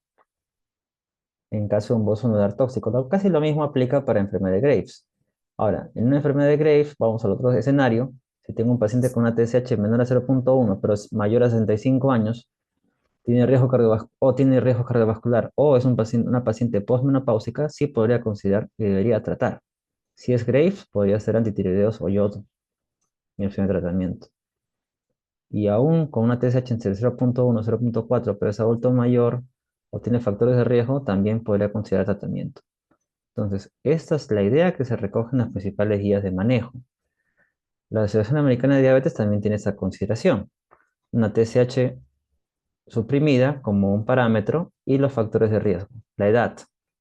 En caso de un bocio nodular tóxico, casi lo mismo aplica para enfermedad de Graves. Ahora, en una enfermedad de Graves, vamos al otro escenario. Si tengo un paciente con una TSH menor a 0.1, pero es mayor a 65 años, tiene riesgo cardiovascular, o es una paciente postmenopáusica, sí podría considerar que debería tratar. Si es Graves, podría ser antitiroideos o yodo en opción de tratamiento. Y aún con una TSH entre 0.1 y 0.4, pero es adulto mayor o tiene factores de riesgo, también podría considerar tratamiento. Entonces, esta es la idea que se recoge en las principales guías de manejo. La Asociación Americana de Diabetes también tiene esa consideración. Una TSH suprimida como un parámetro y los factores de riesgo. La edad,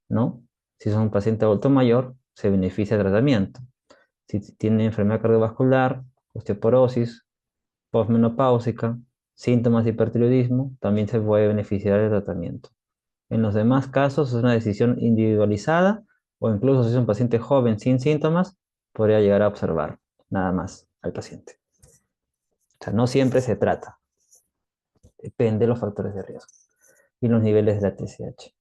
¿no? Si es un paciente adulto mayor, se beneficia de tratamiento. Si tiene enfermedad cardiovascular, osteoporosis, postmenopáusica, síntomas de hipertiroidismo, también se puede beneficiar del tratamiento. En los demás casos es una decisión individualizada o incluso si es un paciente joven sin síntomas, podría llegar a observar nada más al paciente. O sea, no siempre se trata, depende de los factores de riesgo y los niveles de la TSH.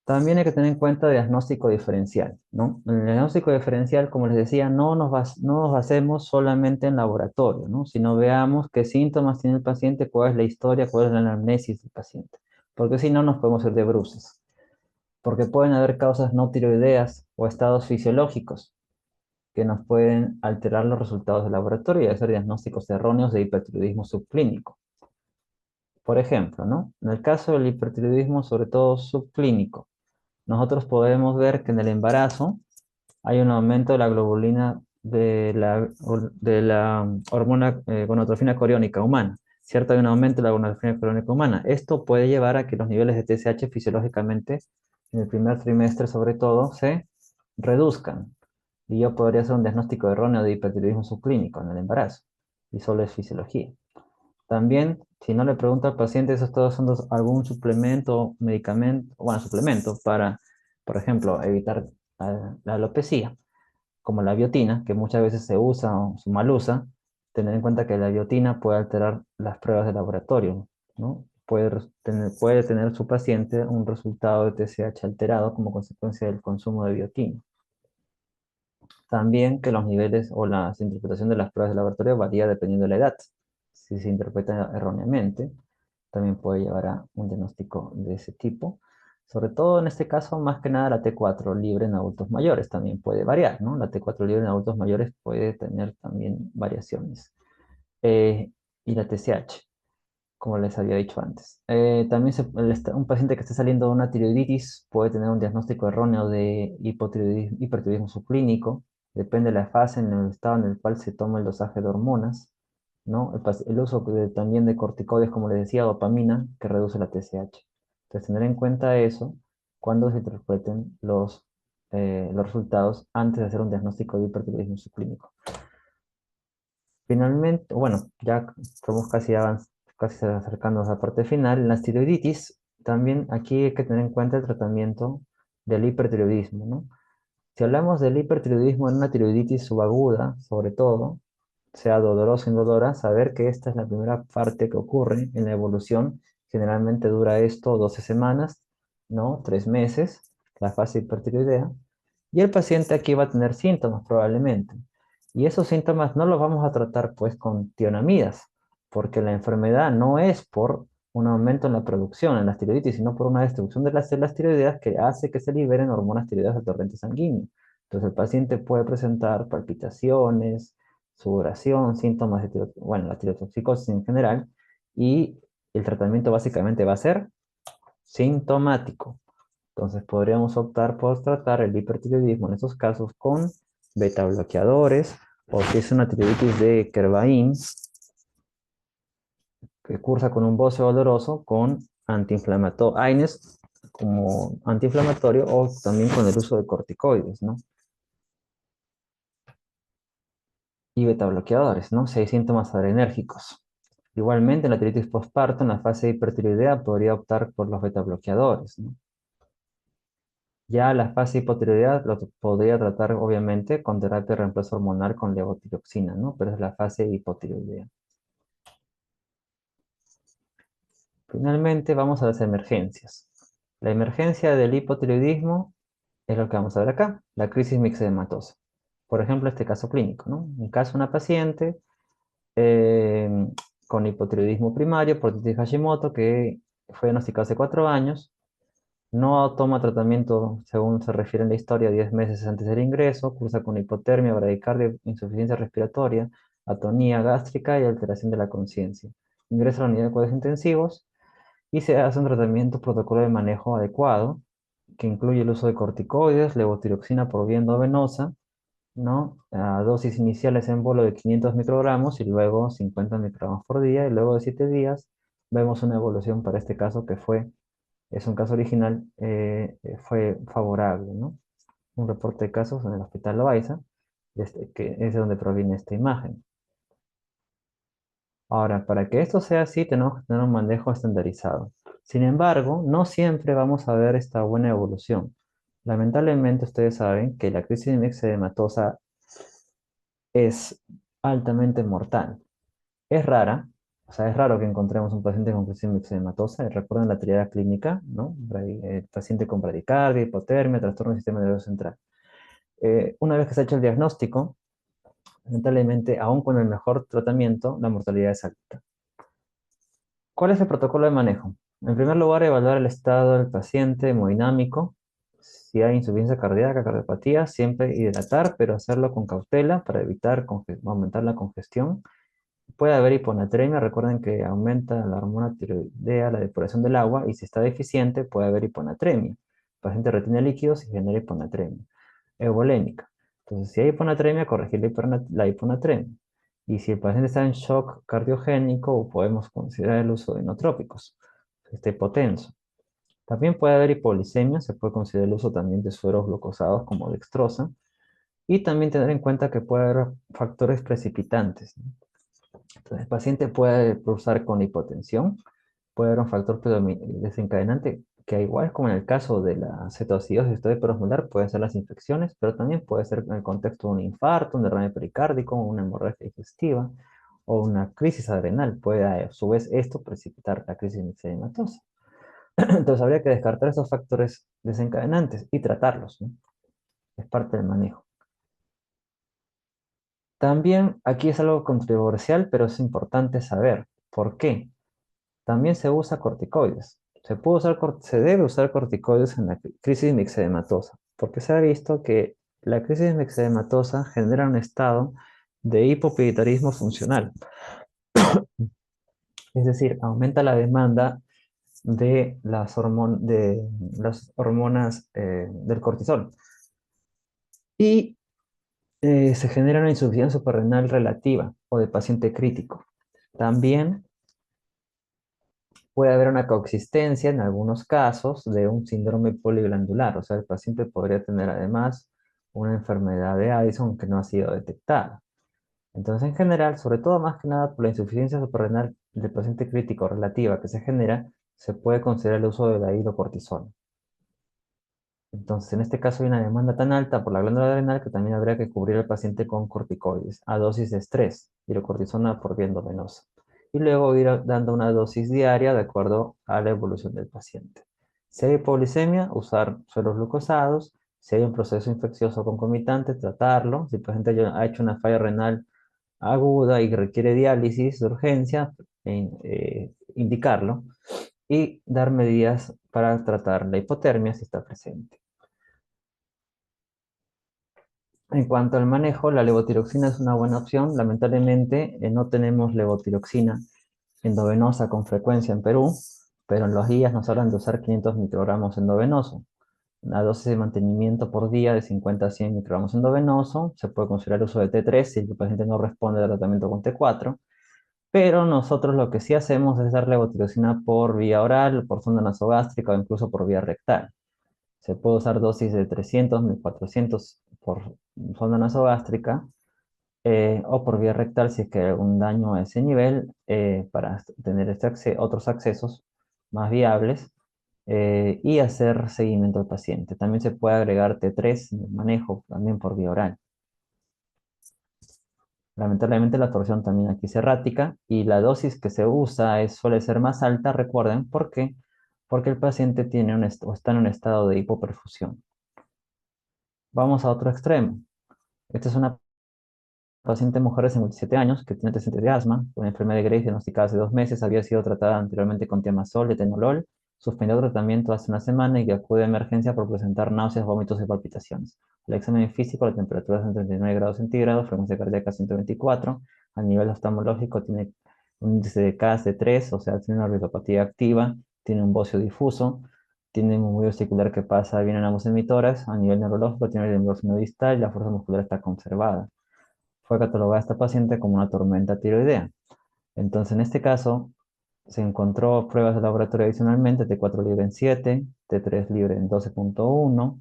También hay que tener en cuenta diagnóstico diferencial, ¿no? En el diagnóstico diferencial, como les decía, no nos basemos solamente en laboratorio, ¿no? Sino veamos qué síntomas tiene el paciente, cuál es la historia, cuál es la anamnesis del paciente. Porque si no, nos podemos ir de bruces. Porque pueden haber causas no tiroideas o estados fisiológicos que nos pueden alterar los resultados del laboratorio y hacer diagnósticos erróneos de hipertiroidismo subclínico. Por ejemplo, ¿no? En el caso del hipertiroidismo, sobre todo subclínico, nosotros podemos ver que en el embarazo hay un aumento de la globulina de la hormona gonadotrofina coriónica humana. ¿Cierto? Hay un aumento de la gonadotrofina coriónica humana. Esto puede llevar a que los niveles de TSH fisiológicamente en el primer trimestre, sobre todo, se reduzcan. Y yo podría hacer un diagnóstico erróneo de hipertiroidismo subclínico en el embarazo. Y solo es fisiología. También, si no le pregunto al paciente, esos todos son algún suplemento, medicamento, bueno, suplemento para, por ejemplo, evitar la alopecia, como la biotina, que muchas veces se usa o se mal usa, tener en cuenta que la biotina puede alterar las pruebas de laboratorio, ¿no? Puede tener su paciente un resultado de TSH alterado como consecuencia del consumo de biotina. También que los niveles o la interpretación de las pruebas de laboratorio varía dependiendo de la edad. Si se interpreta erróneamente, también puede llevar a un diagnóstico de ese tipo. Sobre todo en este caso, más que nada la T4 libre en adultos mayores también puede variar, ¿no? La T4 libre en adultos mayores puede tener también variaciones. Y la TSH, como les había dicho antes. También un paciente que esté saliendo de una tiroiditis puede tener un diagnóstico erróneo de hipertiroidismo subclínico. Depende de la fase en el estado en el cual se toma el dosaje de hormonas, ¿no? El uso también de corticoides, como les decía, dopamina, que reduce la TSH. Entonces, tener en cuenta eso cuando se interpreten los resultados antes de hacer un diagnóstico de hipertiroidismo subclínico. Finalmente, bueno, ya estamos casi acercándonos a la parte final. En la tiroiditis, también aquí hay que tener en cuenta el tratamiento del hipertiroidismo, ¿no? Si hablamos del hipertiroidismo en una tiroiditis subaguda, sobre todo, sea dolorosa o indolora, saber que esta es la primera parte que ocurre en la evolución. Generalmente dura esto 12 semanas, ¿no? 3 meses, la fase hipertiroidea. Y el paciente aquí va a tener síntomas probablemente. Y esos síntomas no los vamos a tratar pues con tionamidas, porque la enfermedad no es por un aumento en la producción en las tiroiditis, sino por una destrucción de las células tiroideas que hace que se liberen hormonas tiroideas del torrente sanguíneo. Entonces el paciente puede presentar palpitaciones, sudoración, síntomas de bueno, la tirotoxicosis en general, y el tratamiento básicamente va a ser sintomático. Entonces podríamos optar por tratar el hipertiroidismo en esos casos con beta bloqueadores, o si es una tiroiditis de Kervain, que cursa con un bocio doloroso, con AINES como antiinflamatorio, o también con el uso de corticoides, ¿no? Y beta bloqueadores, ¿no? Si hay síntomas adrenérgicos. Igualmente, en la tiroiditis postparto, en la fase hipertiroidea, podría optar por los beta bloqueadores, ¿no? Ya la fase hipotiroidea lo podría tratar, obviamente, con terapia de reemplazo hormonal con levotiroxina, ¿no? Pero es la fase hipotiroidea. Finalmente, vamos a las emergencias. La emergencia del hipotiroidismo es lo que vamos a ver acá, la crisis mixedematosa. Por ejemplo, este caso clínico, ¿no? En caso de una paciente eh, con hipotiroidismo primario por tiroides Hashimoto que fue diagnosticado hace 4 años, no toma tratamiento, según se refiere en la historia, 10 meses antes del ingreso, cursa con hipotermia, bradicardia, insuficiencia respiratoria, atonía gástrica y alteración de la conciencia. Ingresa a la unidad de cuidados intensivos y se hace un tratamiento protocolo de manejo adecuado, que incluye el uso de corticoides, levotiroxina por vía endovenosa, ¿no? A dosis iniciales en bolo de 500 microgramos y luego 50 microgramos por día, y luego de 7 días vemos una evolución para este caso que es un caso original, fue favorable, ¿no? Un reporte de casos en el Hospital Loaiza, que es de donde proviene esta imagen. Ahora, para que esto sea así, tenemos que tener un manejo estandarizado. Sin embargo, no siempre vamos a ver esta buena evolución. Lamentablemente, ustedes saben que la crisis mixedematosa es altamente mortal. Es rara, o sea, es raro que encontremos un paciente con crisis mixedematosa. Recuerden la triada clínica, ¿no? El paciente con bradicardia, hipotermia, trastorno del sistema nervioso central. Una vez que se ha hecho el diagnóstico, lamentablemente, aún con el mejor tratamiento, la mortalidad es alta. ¿Cuál es el protocolo de manejo? En primer lugar, evaluar el estado del paciente hemodinámico. Si hay insuficiencia cardíaca, cardiopatía, siempre hidratar, pero hacerlo con cautela para evitar aumentar la congestión. Puede haber hiponatremia, recuerden que aumenta la hormona tiroidea, la depuración del agua, y si está deficiente puede haber hiponatremia. paciente retiene líquidos y genera hiponatremia. Euvolémica. Entonces, si hay hiponatremia, corregir la hiponatremia. Y si el paciente está en shock cardiogénico, podemos considerar el uso de inotrópicos, que esté hipotenso. También puede haber hipoglicemia, se puede considerar el uso también de sueros glucosados como dextrosa. Y también tener en cuenta que puede haber factores precipitantes, ¿no? Entonces, el paciente puede cursar con hipotensión, puede haber un factor desencadenante que igual como en el caso de la cetoacidosis hiperosmolar, pueden ser las infecciones, pero también puede ser en el contexto de un infarto, un derrame pericárdico, una hemorragia digestiva o una crisis adrenal. Puede a su vez esto precipitar la crisis mixedematosa. Entonces habría que descartar esos factores desencadenantes y tratarlos, ¿no? Es parte del manejo. También aquí es algo controversial, pero es importante saber por qué. También se usa corticoides. Se debe usar corticoides en la crisis mixedematosa, porque se ha visto que la crisis mixedematosa genera un estado de hipopituitarismo funcional. Es decir, aumenta la demanda de las hormonas del cortisol. Y se genera una insuficiencia suprarrenal relativa o de paciente crítico. También puede haber una coexistencia en algunos casos de un síndrome poliglandular, o sea, el paciente podría tener además una enfermedad de Addison que no ha sido detectada. Entonces, en general, sobre todo más que nada por la insuficiencia suprarrenal del paciente crítico relativa que se genera, se puede considerar el uso de la hidrocortisona. Entonces, en este caso hay una demanda tan alta por la glándula adrenal que también habría que cubrir al paciente con corticoides a dosis de estrés, hidrocortisona por vía endovenosa. Y luego ir dando una dosis diaria de acuerdo a la evolución del paciente. Si hay hipoglicemia, usar sueros glucosados. Si hay un proceso infeccioso concomitante, tratarlo. Si el paciente ha hecho una falla renal aguda y requiere diálisis de urgencia, indicarlo. Y dar medidas para tratar la hipotermia si está presente. En cuanto al manejo, la levotiroxina es una buena opción. Lamentablemente, no tenemos levotiroxina endovenosa con frecuencia en Perú, pero en los guías nos hablan de usar 500 microgramos endovenoso. Una dosis de mantenimiento por día de 50 a 100 microgramos endovenoso. Se puede considerar el uso de T3 si el paciente no responde al tratamiento con T4. Pero nosotros lo que sí hacemos es dar levotiroxina por vía oral, por sonda nasogástrica o incluso por vía rectal. Se puede usar dosis de 300, 1400 por sonda nasogástrica o por vía rectal si es que hay algún daño a ese nivel para tener otros accesos más viables y hacer seguimiento al paciente. También se puede agregar T3 en el manejo también por vía oral. Lamentablemente la torsión también aquí es errática y la dosis que se usa suele ser más alta, recuerden, ¿por qué? Porque el paciente está en un estado de hipoperfusión. Vamos a otro extremo. Esta es una paciente mujer de 57 años que tiene antecedentes de asma, una enfermedad de Graves diagnosticada hace 2 meses, había sido tratada anteriormente con tiamazol y atenolol, suspendió tratamiento hace una semana y que acude a emergencia por presentar náuseas, vómitos y palpitaciones. El examen físico, la temperatura es de 39 grados centígrados, frecuencia cardíaca 124, a nivel oftalmológico tiene un índice de CAS de 3, o sea, tiene una retinopatía activa, tiene un bocio difuso, tiene un movimiento articular que pasa bien en ambos emitoras, a nivel neurológico tiene el endorfino distal y la fuerza muscular está conservada. Fue catalogada esta paciente como una tormenta tiroidea. Entonces, en este caso, se encontró pruebas de laboratorio adicionalmente, T4 libre en 7, T3 libre en 12.1,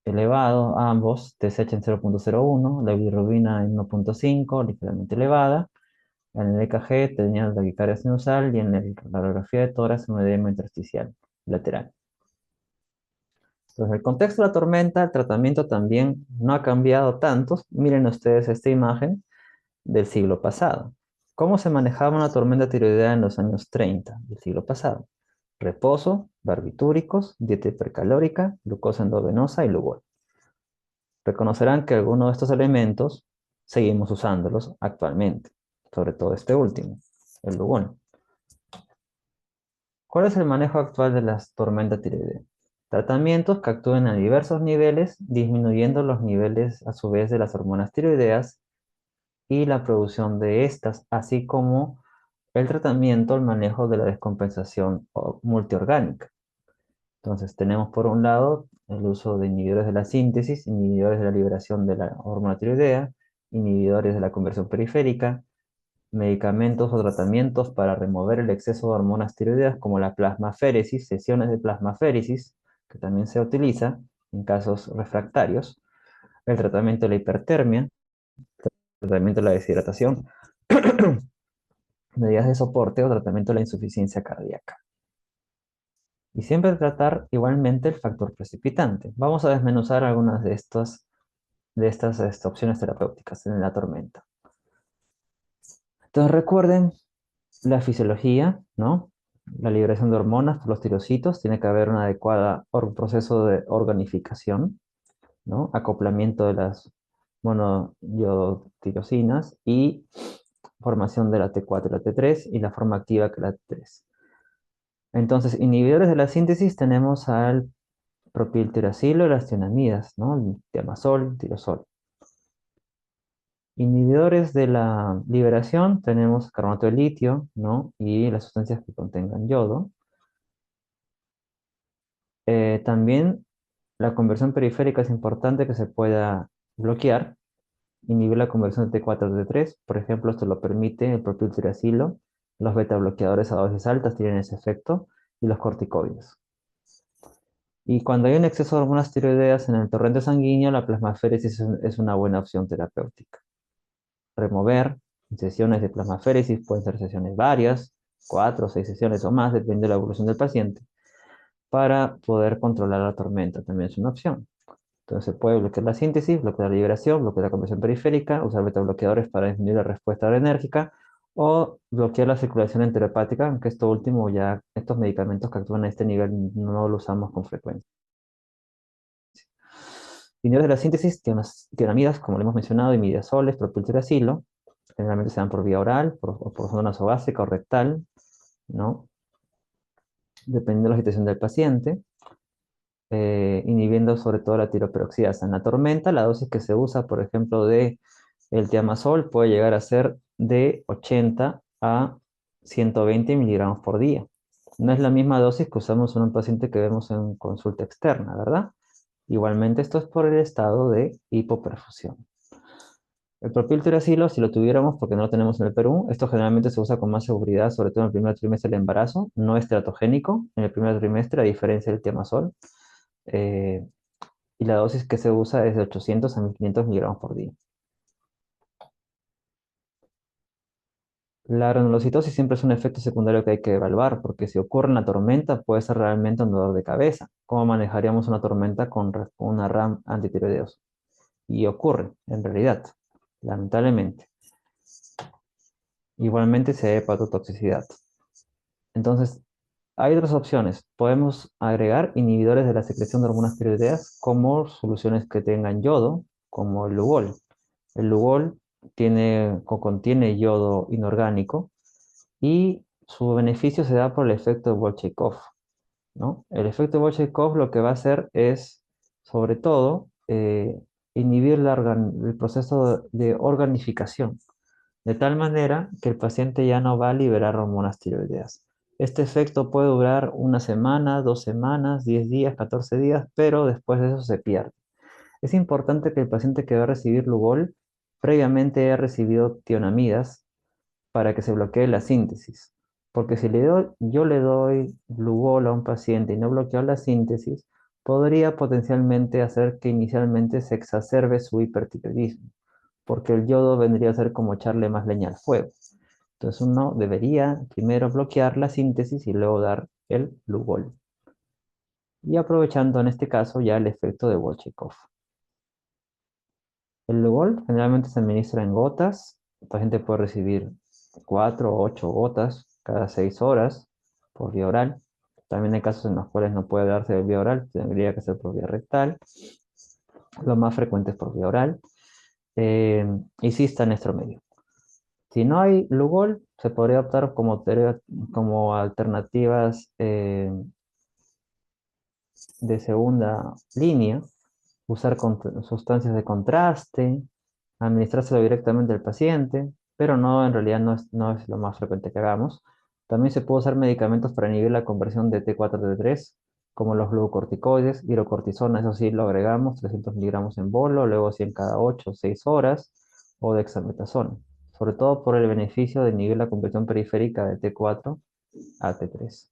elevado ambos, TSH en 0.01, la bilirrubina en 1.5, ligeramente elevada. En el EKG tenía la taquicardia sinusal y en la radiografía de tórax un edema intersticial lateral. Entonces, el contexto de la tormenta, el tratamiento también no ha cambiado tanto. Miren ustedes esta imagen del siglo pasado. ¿Cómo se manejaba una tormenta tiroidea en los años 30 del siglo pasado? Reposo, barbitúricos, dieta hipercalórica, glucosa endovenosa y Lugol. Reconocerán que algunos de estos elementos seguimos usándolos actualmente, sobre todo este último, el Lugol. ¿Cuál es el manejo actual de las tormentas tiroideas? Tratamientos que actúen a diversos niveles, disminuyendo los niveles a su vez de las hormonas tiroideas y la producción de estas, así como el tratamiento, el manejo de la descompensación multiorgánica. Entonces, tenemos por un lado el uso de inhibidores de la síntesis, inhibidores de la liberación de la hormona tiroidea, inhibidores de la conversión periférica, medicamentos o tratamientos para remover el exceso de hormonas tiroideas como la plasmaféresis, sesiones de plasmaféresis, que también se utiliza en casos refractarios, el tratamiento de la hipertermia, el tratamiento de la deshidratación, medidas de soporte o tratamiento de la insuficiencia cardíaca. Y siempre tratar igualmente el factor precipitante. Vamos a desmenuzar algunas de estas opciones terapéuticas en la tormenta. Entonces recuerden la fisiología, ¿no? La liberación de hormonas por los tirocitos, tiene que haber un adecuado proceso de organificación, ¿no? Acoplamiento de las monoiodotirosinas y formación de la T4 y la T3 y la forma activa que la T3. Entonces, inhibidores de la síntesis tenemos al propiltiracilo y las tianamidas, ¿no? El diamazol, tirosol. Inhibidores de la liberación tenemos carbonato de litio, ¿no? Y las sustancias que contengan yodo. También la conversión periférica es importante que se pueda bloquear, inhibir la conversión de T4 a T3. Por ejemplo, esto lo permite el propiltiracilo. Los beta bloqueadores a dosis altas tienen ese efecto y los corticoides. Y cuando hay un exceso de hormonas tiroideas en el torrente sanguíneo, la plasmaféresis es una buena opción terapéutica. Remover sesiones de plasmaféresis, pueden ser sesiones varias, 4 o 6 sesiones o más, depende de la evolución del paciente, para poder controlar la tormenta, también es una opción. Entonces se puede bloquear la síntesis, bloquear la liberación, bloquear la conversión periférica, usar betabloqueadores para disminuir la respuesta adrenérgica o bloquear la circulación enterohepática, aunque esto último ya, estos medicamentos que actúan a este nivel no lo usamos con frecuencia. Inhibidores de la síntesis, tianamidas, como lo hemos mencionado, imidazoles, propiltiracilo, generalmente se dan por vía oral, o por zona nasobásica o rectal, ¿no? Dependiendo de la situación del paciente, inhibiendo sobre todo la tiroperoxidasa. En la tormenta, la dosis que se usa, por ejemplo, de el tiamazol puede llegar a ser de 80 a 120 miligramos por día. No es la misma dosis que usamos en un paciente que vemos en consulta externa, ¿verdad? Igualmente, esto es por el estado de hipoperfusión. El propiltiracilo, si lo tuviéramos, porque no lo tenemos en el Perú, esto generalmente se usa con más seguridad, sobre todo en el primer trimestre del embarazo. No es teratogénico en el primer trimestre, a diferencia del tiamazol. Eh, y la dosis que se usa es de 800 a 1500 miligramos por día. La granulocitosis siempre es un efecto secundario que hay que evaluar, porque si ocurre en la tormenta puede ser realmente un dolor de cabeza. ¿Cómo manejaríamos una tormenta con una RAM antitiroideos? Y ocurre, en realidad, lamentablemente. Igualmente se hay hepatotoxicidad. Entonces, hay otras opciones. Podemos agregar inhibidores de la secreción de hormonas tiroideas como soluciones que tengan yodo, como el Lugol. El Lugol contiene yodo inorgánico y su beneficio se da por el efecto de Bolshakov, ¿no? El efecto de Bolshakov lo que va a hacer es, sobre todo, inhibir el proceso de organificación, de tal manera que el paciente ya no va a liberar hormonas tiroideas. Este efecto puede durar una semana, 2 semanas, 10 días, 14 días, pero después de eso se pierde. Es importante que el paciente que va a recibir Lugol previamente haya recibido tionamidas para que se bloquee la síntesis. Porque si yo le doy Lugol a un paciente y no bloqueo la síntesis, podría potencialmente hacer que inicialmente se exacerbe su hipertiroidismo, porque el yodo vendría a ser como echarle más leña al fuego. Entonces uno debería primero bloquear la síntesis y luego dar el Lugol. Y aprovechando en este caso ya el efecto de Bolshakov. El Lugol generalmente se administra en gotas. El paciente puede recibir 4 o 8 gotas cada 6 horas por vía oral. También hay casos en los cuales no puede darse de vía oral, tendría que ser por vía rectal. Lo más frecuente es por vía oral. Y sí está en nuestro medio. Si no hay Lugol, se podría optar como alternativas de segunda línea, usar sustancias de contraste, administrárselo directamente al paciente, pero no, en realidad no es lo más frecuente que hagamos. También se puede usar medicamentos para inhibir la conversión de T4 a T3, como los glucocorticoides, hidrocortisona, eso sí, lo agregamos, 300 miligramos en bolo, luego 100 cada 8 o 6 horas, o dexametasona, sobre todo por el beneficio de inhibir la conversión periférica de T4 a T3.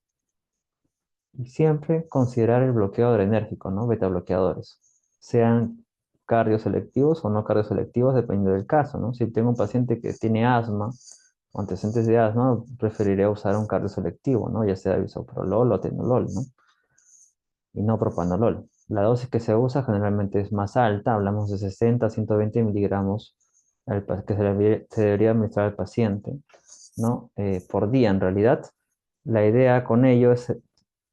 Y siempre considerar el bloqueo adrenérgico, ¿no? Beta bloqueadores, sean cardioselectivos o no cardioselectivos, dependiendo del caso, ¿no? Si tengo un paciente que tiene asma o antecedentes de asma, preferiría usar un cardioselectivo, ¿no? Ya sea bisoprolol o atenolol, ¿no? Y no propanolol. La dosis que se usa generalmente es más alta, hablamos de 60 a 120 miligramos que se debería administrar al paciente, ¿no? Por día en realidad. La idea con ello es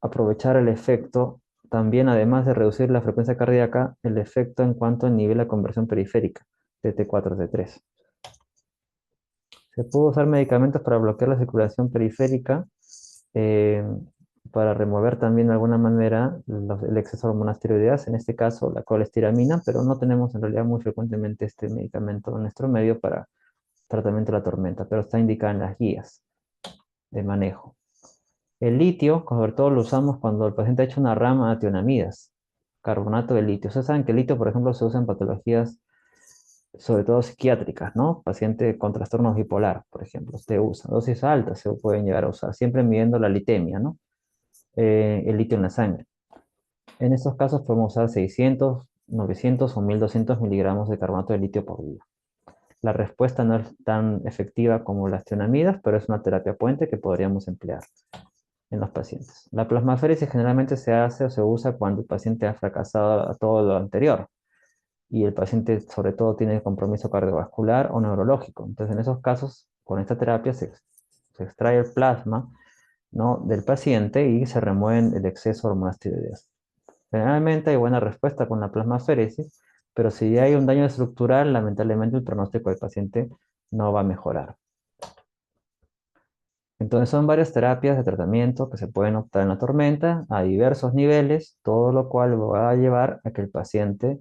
aprovechar el efecto, también además de reducir la frecuencia cardíaca, el efecto en cuanto a nivel de conversión periférica de T4 a T3. Se puede usar medicamentos para bloquear la circulación periférica, eh, para remover también de alguna manera el exceso de hormonas tiroideas, en este caso la colestiramina, pero no tenemos en realidad muy frecuentemente este medicamento en nuestro medio para tratamiento de la tormenta, pero está indicado en las guías de manejo. El litio, sobre todo lo usamos cuando el paciente ha hecho una rama de tionamidas, carbonato de litio. Ustedes saben que el litio, por ejemplo, se usa en patologías, sobre todo psiquiátricas, ¿no? Paciente con trastorno bipolar, por ejemplo, se usa. Dosis altas se pueden llegar a usar, siempre midiendo la litemia, ¿no? El litio en la sangre. En estos casos podemos usar 600, 900 o 1200 miligramos de carbonato de litio por día. La respuesta no es tan efectiva como las tionamidas, pero es una terapia puente que podríamos emplear en los pacientes. La plasmaféresis generalmente se hace o se usa cuando el paciente ha fracasado a todo lo anterior y el paciente sobre todo tiene compromiso cardiovascular o neurológico. Entonces en esos casos, con esta terapia se extrae el plasma, ¿no?, del paciente y se remueven el exceso de hormonas tiroideas. Generalmente hay buena respuesta con la plasmaféresis, pero si hay un daño estructural, lamentablemente el pronóstico del paciente no va a mejorar. Entonces son varias terapias de tratamiento que se pueden optar en la tormenta a diversos niveles, todo lo cual va a llevar a que el paciente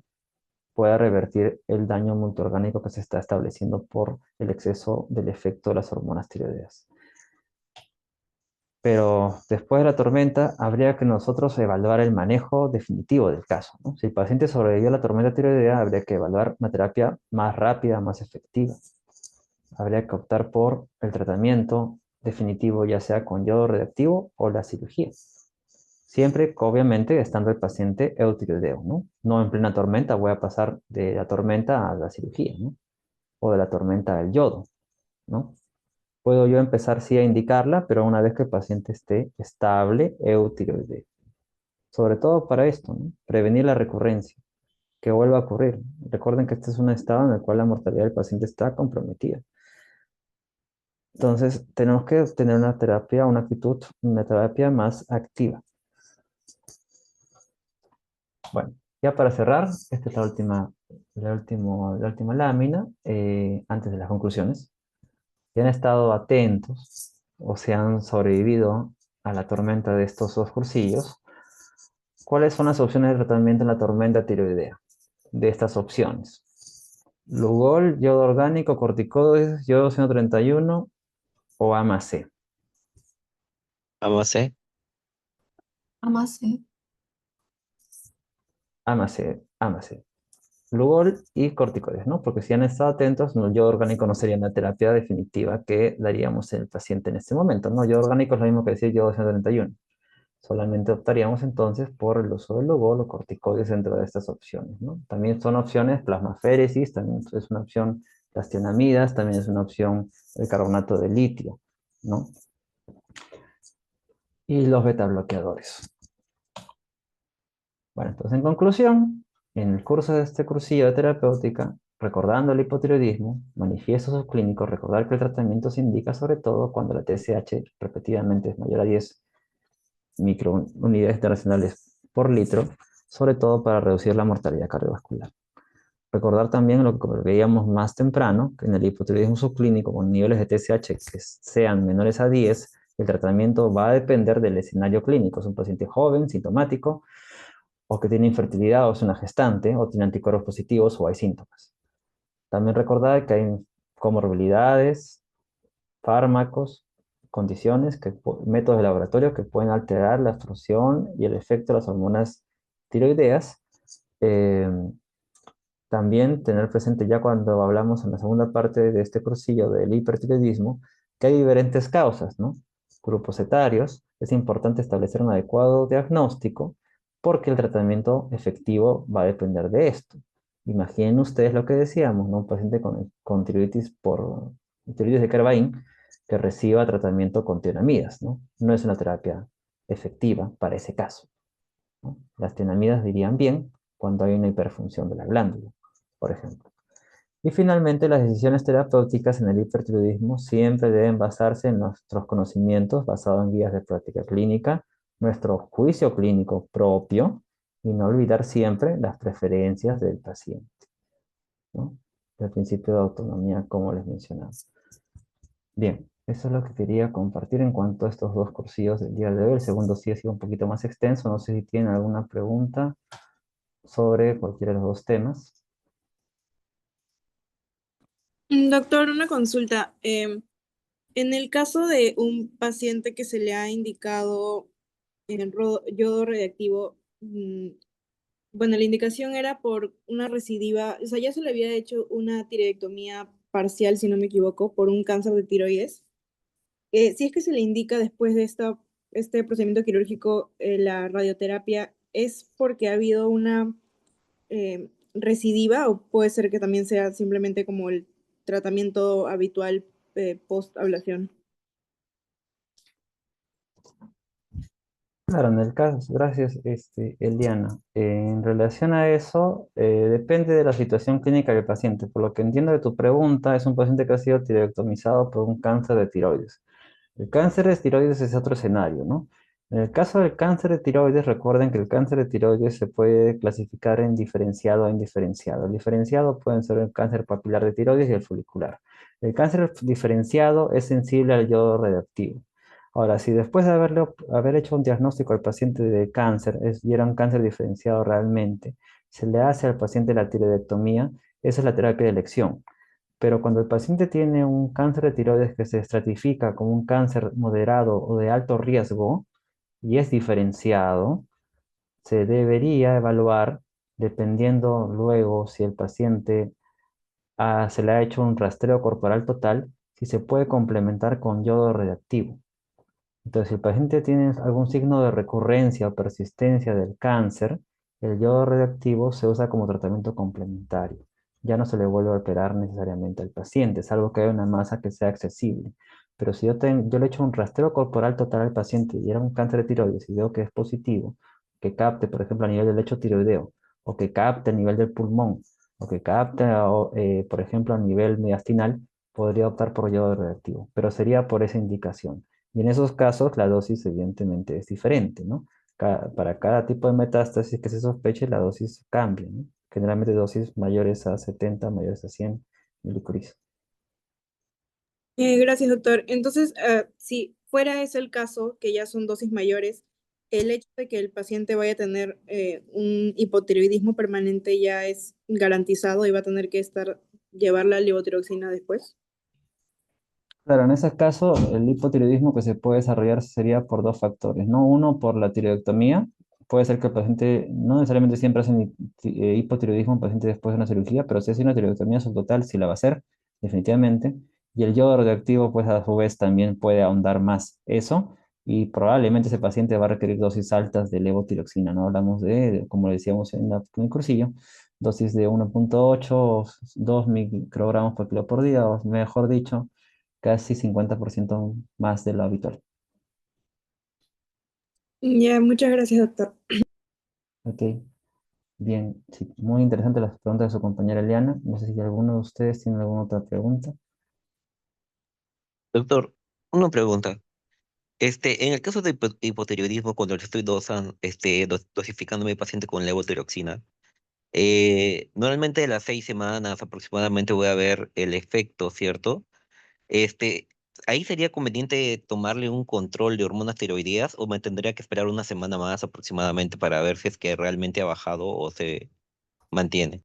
pueda revertir el daño multiorgánico que se está estableciendo por el exceso del efecto de las hormonas tiroideas. Pero después de la tormenta habría que nosotros evaluar el manejo definitivo del caso, ¿no? Si el paciente sobrevivió a la tormenta tiroidea, habría que evaluar una terapia más rápida, más efectiva. Habría que optar por el tratamiento definitivo, ya sea con yodo radioactivo o la cirugía. Siempre, obviamente, estando el paciente eutiroideo, ¿no? No en plena tormenta voy a pasar de la tormenta a la cirugía, ¿no? O de la tormenta al yodo, ¿no? Puedo yo empezar sí a indicarla, pero una vez que el paciente esté estable eutiroideo. Sobre todo para esto, ¿no? Prevenir la recurrencia, que vuelva a ocurrir. Recuerden que este es un estado en el cual la mortalidad del paciente está comprometida. Entonces, tenemos que tener una terapia, una actitud, una terapia más activa. Bueno, ya para cerrar, esta es la última lámina, antes de las conclusiones. Si han estado atentos o se han sobrevivido a la tormenta de estos dos cursillos, ¿cuáles son las opciones de tratamiento en la tormenta tiroidea? De estas opciones. Lugol, yodo orgánico, corticoides, yodo 131 o AMA-C. Vamos, ¿eh? AMA-C. AMA-C, AMA-C. Lugol y corticoides, ¿no? Porque si han estado atentos, el yodo orgánico no sería una terapia definitiva que daríamos al paciente en este momento, ¿no? Yodo orgánico es lo mismo que decir yodo 131. Solamente optaríamos entonces por el uso del Lugol o corticoides dentro de estas opciones, ¿no? También son opciones plasmaféresis, también es una opción las tionamidas, también es una opción el carbonato de litio, ¿no? Y los beta bloqueadores. Bueno, entonces en conclusión, en el curso de este cursillo de terapéutica, recordando el hipotiroidismo, manifiesto subclínico, recordar que el tratamiento se indica sobre todo cuando la TSH repetidamente es mayor a 10 microunidades internacionales por litro, sobre todo para reducir la mortalidad cardiovascular. Recordar también lo que veíamos más temprano, que en el hipotiroidismo subclínico con niveles de TSH que sean menores a 10, el tratamiento va a depender del escenario clínico. Es un paciente joven, sintomático, o que tiene infertilidad o es una gestante, o tiene anticuerpos positivos o hay síntomas. También recordar que hay comorbilidades, fármacos, condiciones, métodos de laboratorio que pueden alterar la absorción y el efecto de las hormonas tiroideas. Eh, También tener presente ya cuando hablamos en la segunda parte de este cursillo del hipertiroidismo, que hay diferentes causas, ¿no? Grupos etarios, es importante establecer un adecuado diagnóstico porque el tratamiento efectivo va a depender de esto. Imaginen ustedes lo que decíamos, ¿no? Un paciente con tiroides por tiroides de Kervain que reciba tratamiento con tianamidas, ¿no? No es una terapia efectiva para ese caso, ¿no? Las tianamidas dirían bien cuando hay una hiperfunción de la glándula, por ejemplo. Y finalmente, las decisiones terapéuticas en el hipertiroidismo siempre deben basarse en nuestros conocimientos basados en guías de práctica clínica, nuestro juicio clínico propio y no olvidar siempre las preferencias del paciente, ¿no? El principio de autonomía, como les mencionaba. Bien, eso es lo que quería compartir en cuanto a estos dos cursillos del día de hoy. El segundo sí ha sido un poquito más extenso. No sé si tienen alguna pregunta sobre cualquiera de los dos temas. Doctor, una consulta. En el caso de un paciente que se le ha indicado yodo radiactivo, bueno, la indicación era por una recidiva, o sea, ya se le había hecho una tiroidectomía parcial, si no me equivoco, por un cáncer de tiroides. Si es que se le indica después de este procedimiento quirúrgico la radioterapia, ¿es porque ha habido una recidiva o puede ser que también sea simplemente como el tratamiento habitual post-ablación? Claro, en el caso, gracias, Eliana. En relación a eso, depende de la situación clínica del paciente. Por lo que entiendo de tu pregunta, es un paciente que ha sido tiroidectomizado por un cáncer de tiroides. El cáncer de tiroides es otro escenario, ¿no? En el caso del cáncer de tiroides, recuerden que el cáncer de tiroides se puede clasificar en diferenciado e indiferenciado. El diferenciado pueden ser el cáncer papilar de tiroides y el folicular. El cáncer diferenciado es sensible al yodo radioactivo. Ahora, si después de haber hecho un diagnóstico al paciente de cáncer, y era un cáncer diferenciado realmente, se le hace al paciente la tiroidectomía, esa es la terapia de elección. Pero cuando el paciente tiene un cáncer de tiroides que se estratifica como un cáncer moderado o de alto riesgo y es diferenciado, se debería evaluar dependiendo luego si el paciente se le ha hecho un rastreo corporal total, si se puede complementar con yodo radiactivo. Entonces, si el paciente tiene algún signo de recurrencia o persistencia del cáncer, el yodo radioactivo se usa como tratamiento complementario. Ya no se le vuelve a operar necesariamente al paciente, salvo que haya una masa que sea accesible. Pero si yo le echo un rastreo corporal total al paciente y era un cáncer de tiroides y veo que es positivo, que capte, por ejemplo, a nivel del lecho tiroideo, o que capte a nivel del pulmón, o que capte, por ejemplo, a nivel mediastinal, podría optar por yodo radioactivo, pero sería por esa indicación. Y en esos casos la dosis evidentemente es diferente, ¿no? Para cada tipo de metástasis que se sospeche, la dosis cambia, ¿no? Generalmente dosis mayores a 70, mayores a 100 milicuris. Gracias, doctor. Entonces, si fuera ese el caso, que ya son dosis mayores, el hecho de que el paciente vaya a tener un hipotiroidismo permanente ya es garantizado y va a tener que llevar la levotiroxina después. Claro, en ese caso, el hipotiroidismo que se puede desarrollar sería por dos factores, ¿no? Uno, por la tiroidectomía. Puede ser que el paciente, no necesariamente siempre hace un hipotiroidismo un paciente después de una cirugía, pero si hace una tiroidectomía subtotal, sí la va a hacer, definitivamente. Y el yodo radioactivo, pues a su vez también puede ahondar más eso y probablemente ese paciente va a requerir dosis altas de levotiroxina, ¿no? Hablamos como decíamos en el cursillo, dosis de 1,8 o 2 microgramos por kilo por día, o mejor dicho, casi 50% más de lo habitual. Ya, muchas gracias, doctor. Ok, bien, sí, muy interesante las preguntas de su compañera Eliana. No sé si alguno de ustedes tiene alguna otra pregunta. Doctor, una pregunta. En el caso de hipotiroidismo, cuando le estoy dosificando a mi paciente con levotiroxina, normalmente a las 6 semanas aproximadamente voy a ver el efecto, ¿cierto? Este, Ahí sería conveniente tomarle un control de hormonas tiroideas o me tendría que esperar una semana más aproximadamente para ver si es que realmente ha bajado o se mantiene.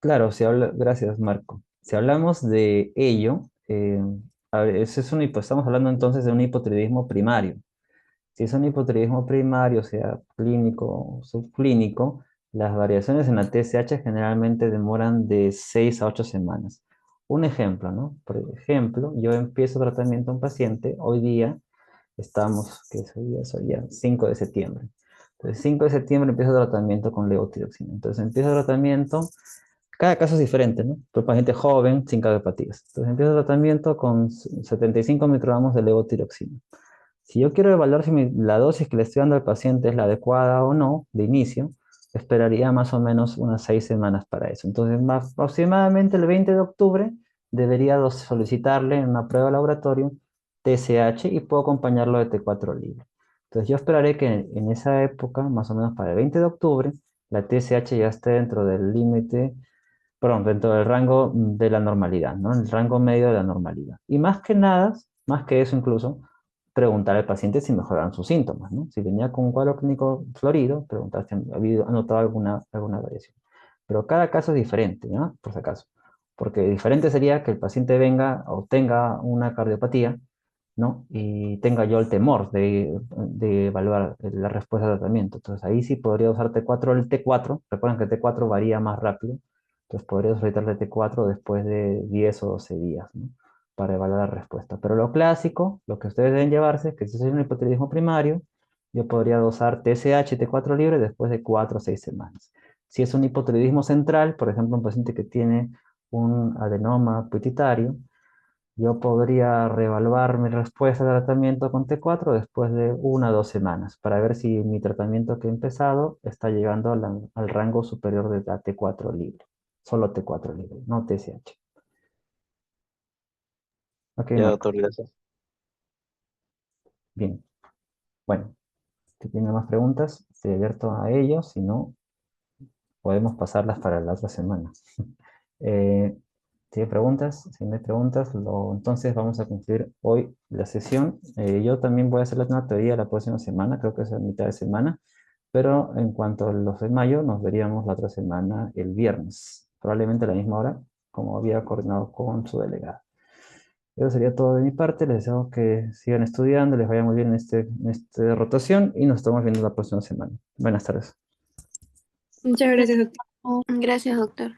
Claro, gracias Marco. Si hablamos de ello, a ver, estamos hablando entonces de un hipotiroidismo primario. Si es un hipotiroidismo primario, sea clínico o subclínico, las variaciones en la TSH generalmente demoran de 6 a 8 semanas. Un ejemplo, ¿no? Por ejemplo, yo empiezo tratamiento a un paciente, hoy día estamos, ¿qué es hoy día? Es hoy día, 5 de septiembre. Entonces, 5 de septiembre empiezo tratamiento con levotiroxina. Entonces, empiezo tratamiento, cada caso es diferente, ¿no? Por paciente joven, sin cardiopatías. Entonces, empiezo tratamiento con 75 microgramos de levotiroxina. Si yo quiero evaluar si la dosis que le estoy dando al paciente es la adecuada o no de inicio, esperaría más o menos unas 6 semanas para eso. Entonces, aproximadamente el 20 de octubre debería solicitarle en una prueba de laboratorio TSH y puedo acompañarlo de T4 libre. Entonces, yo esperaré que en esa época, más o menos para el 20 de octubre, la TSH ya esté dentro del límite, perdón, dentro del rango de la normalidad, ¿no? En el rango medio de la normalidad. Y más que nada, más que eso incluso, preguntar al paciente si mejoraron sus síntomas, ¿no? Si venía con un cuadro clínico florido, preguntar si ha notado alguna variación. Pero cada caso es diferente, ¿no? Por si acaso. Porque diferente sería que el paciente venga o tenga una cardiopatía, ¿no? Y tenga yo el temor de evaluar la respuesta al tratamiento. Entonces ahí sí podría usar T4, el T4. Recuerden que el T4 varía más rápido. Entonces podría solicitar el T4 después de 10 o 12 días, ¿no? Para evaluar la respuesta. Pero lo clásico, lo que ustedes deben llevarse, es que si es un hipotiroidismo primario, yo podría dosar TSH y T4 libre después de 4 o 6 semanas. Si es un hipotiroidismo central, por ejemplo, un paciente que tiene un adenoma pituitario, yo podría reevaluar mi respuesta de tratamiento con T4 después de 1 o 2 semanas para ver si mi tratamiento que he empezado está llegando al rango superior de la T4 libre. Solo T4 libre, no TSH. Ok, Ya, Marco. doctor, gracias. Bien. Bueno, si tienen más preguntas, estoy abierto a ellos. Si no, podemos pasarlas para la otra semana. Si hay preguntas, si no hay preguntas, entonces vamos a concluir hoy la sesión. Yo también voy a hacer una teoría la próxima semana, creo que es a mitad de semana, pero en cuanto a los de mayo, nos veríamos la otra semana el viernes, probablemente a la misma hora, como había coordinado con su delegada. Eso sería todo de mi parte, les deseo que sigan estudiando, les vaya muy bien en esta rotación y nos estamos viendo la próxima semana. Buenas tardes. Muchas gracias, doctor. Gracias, doctor.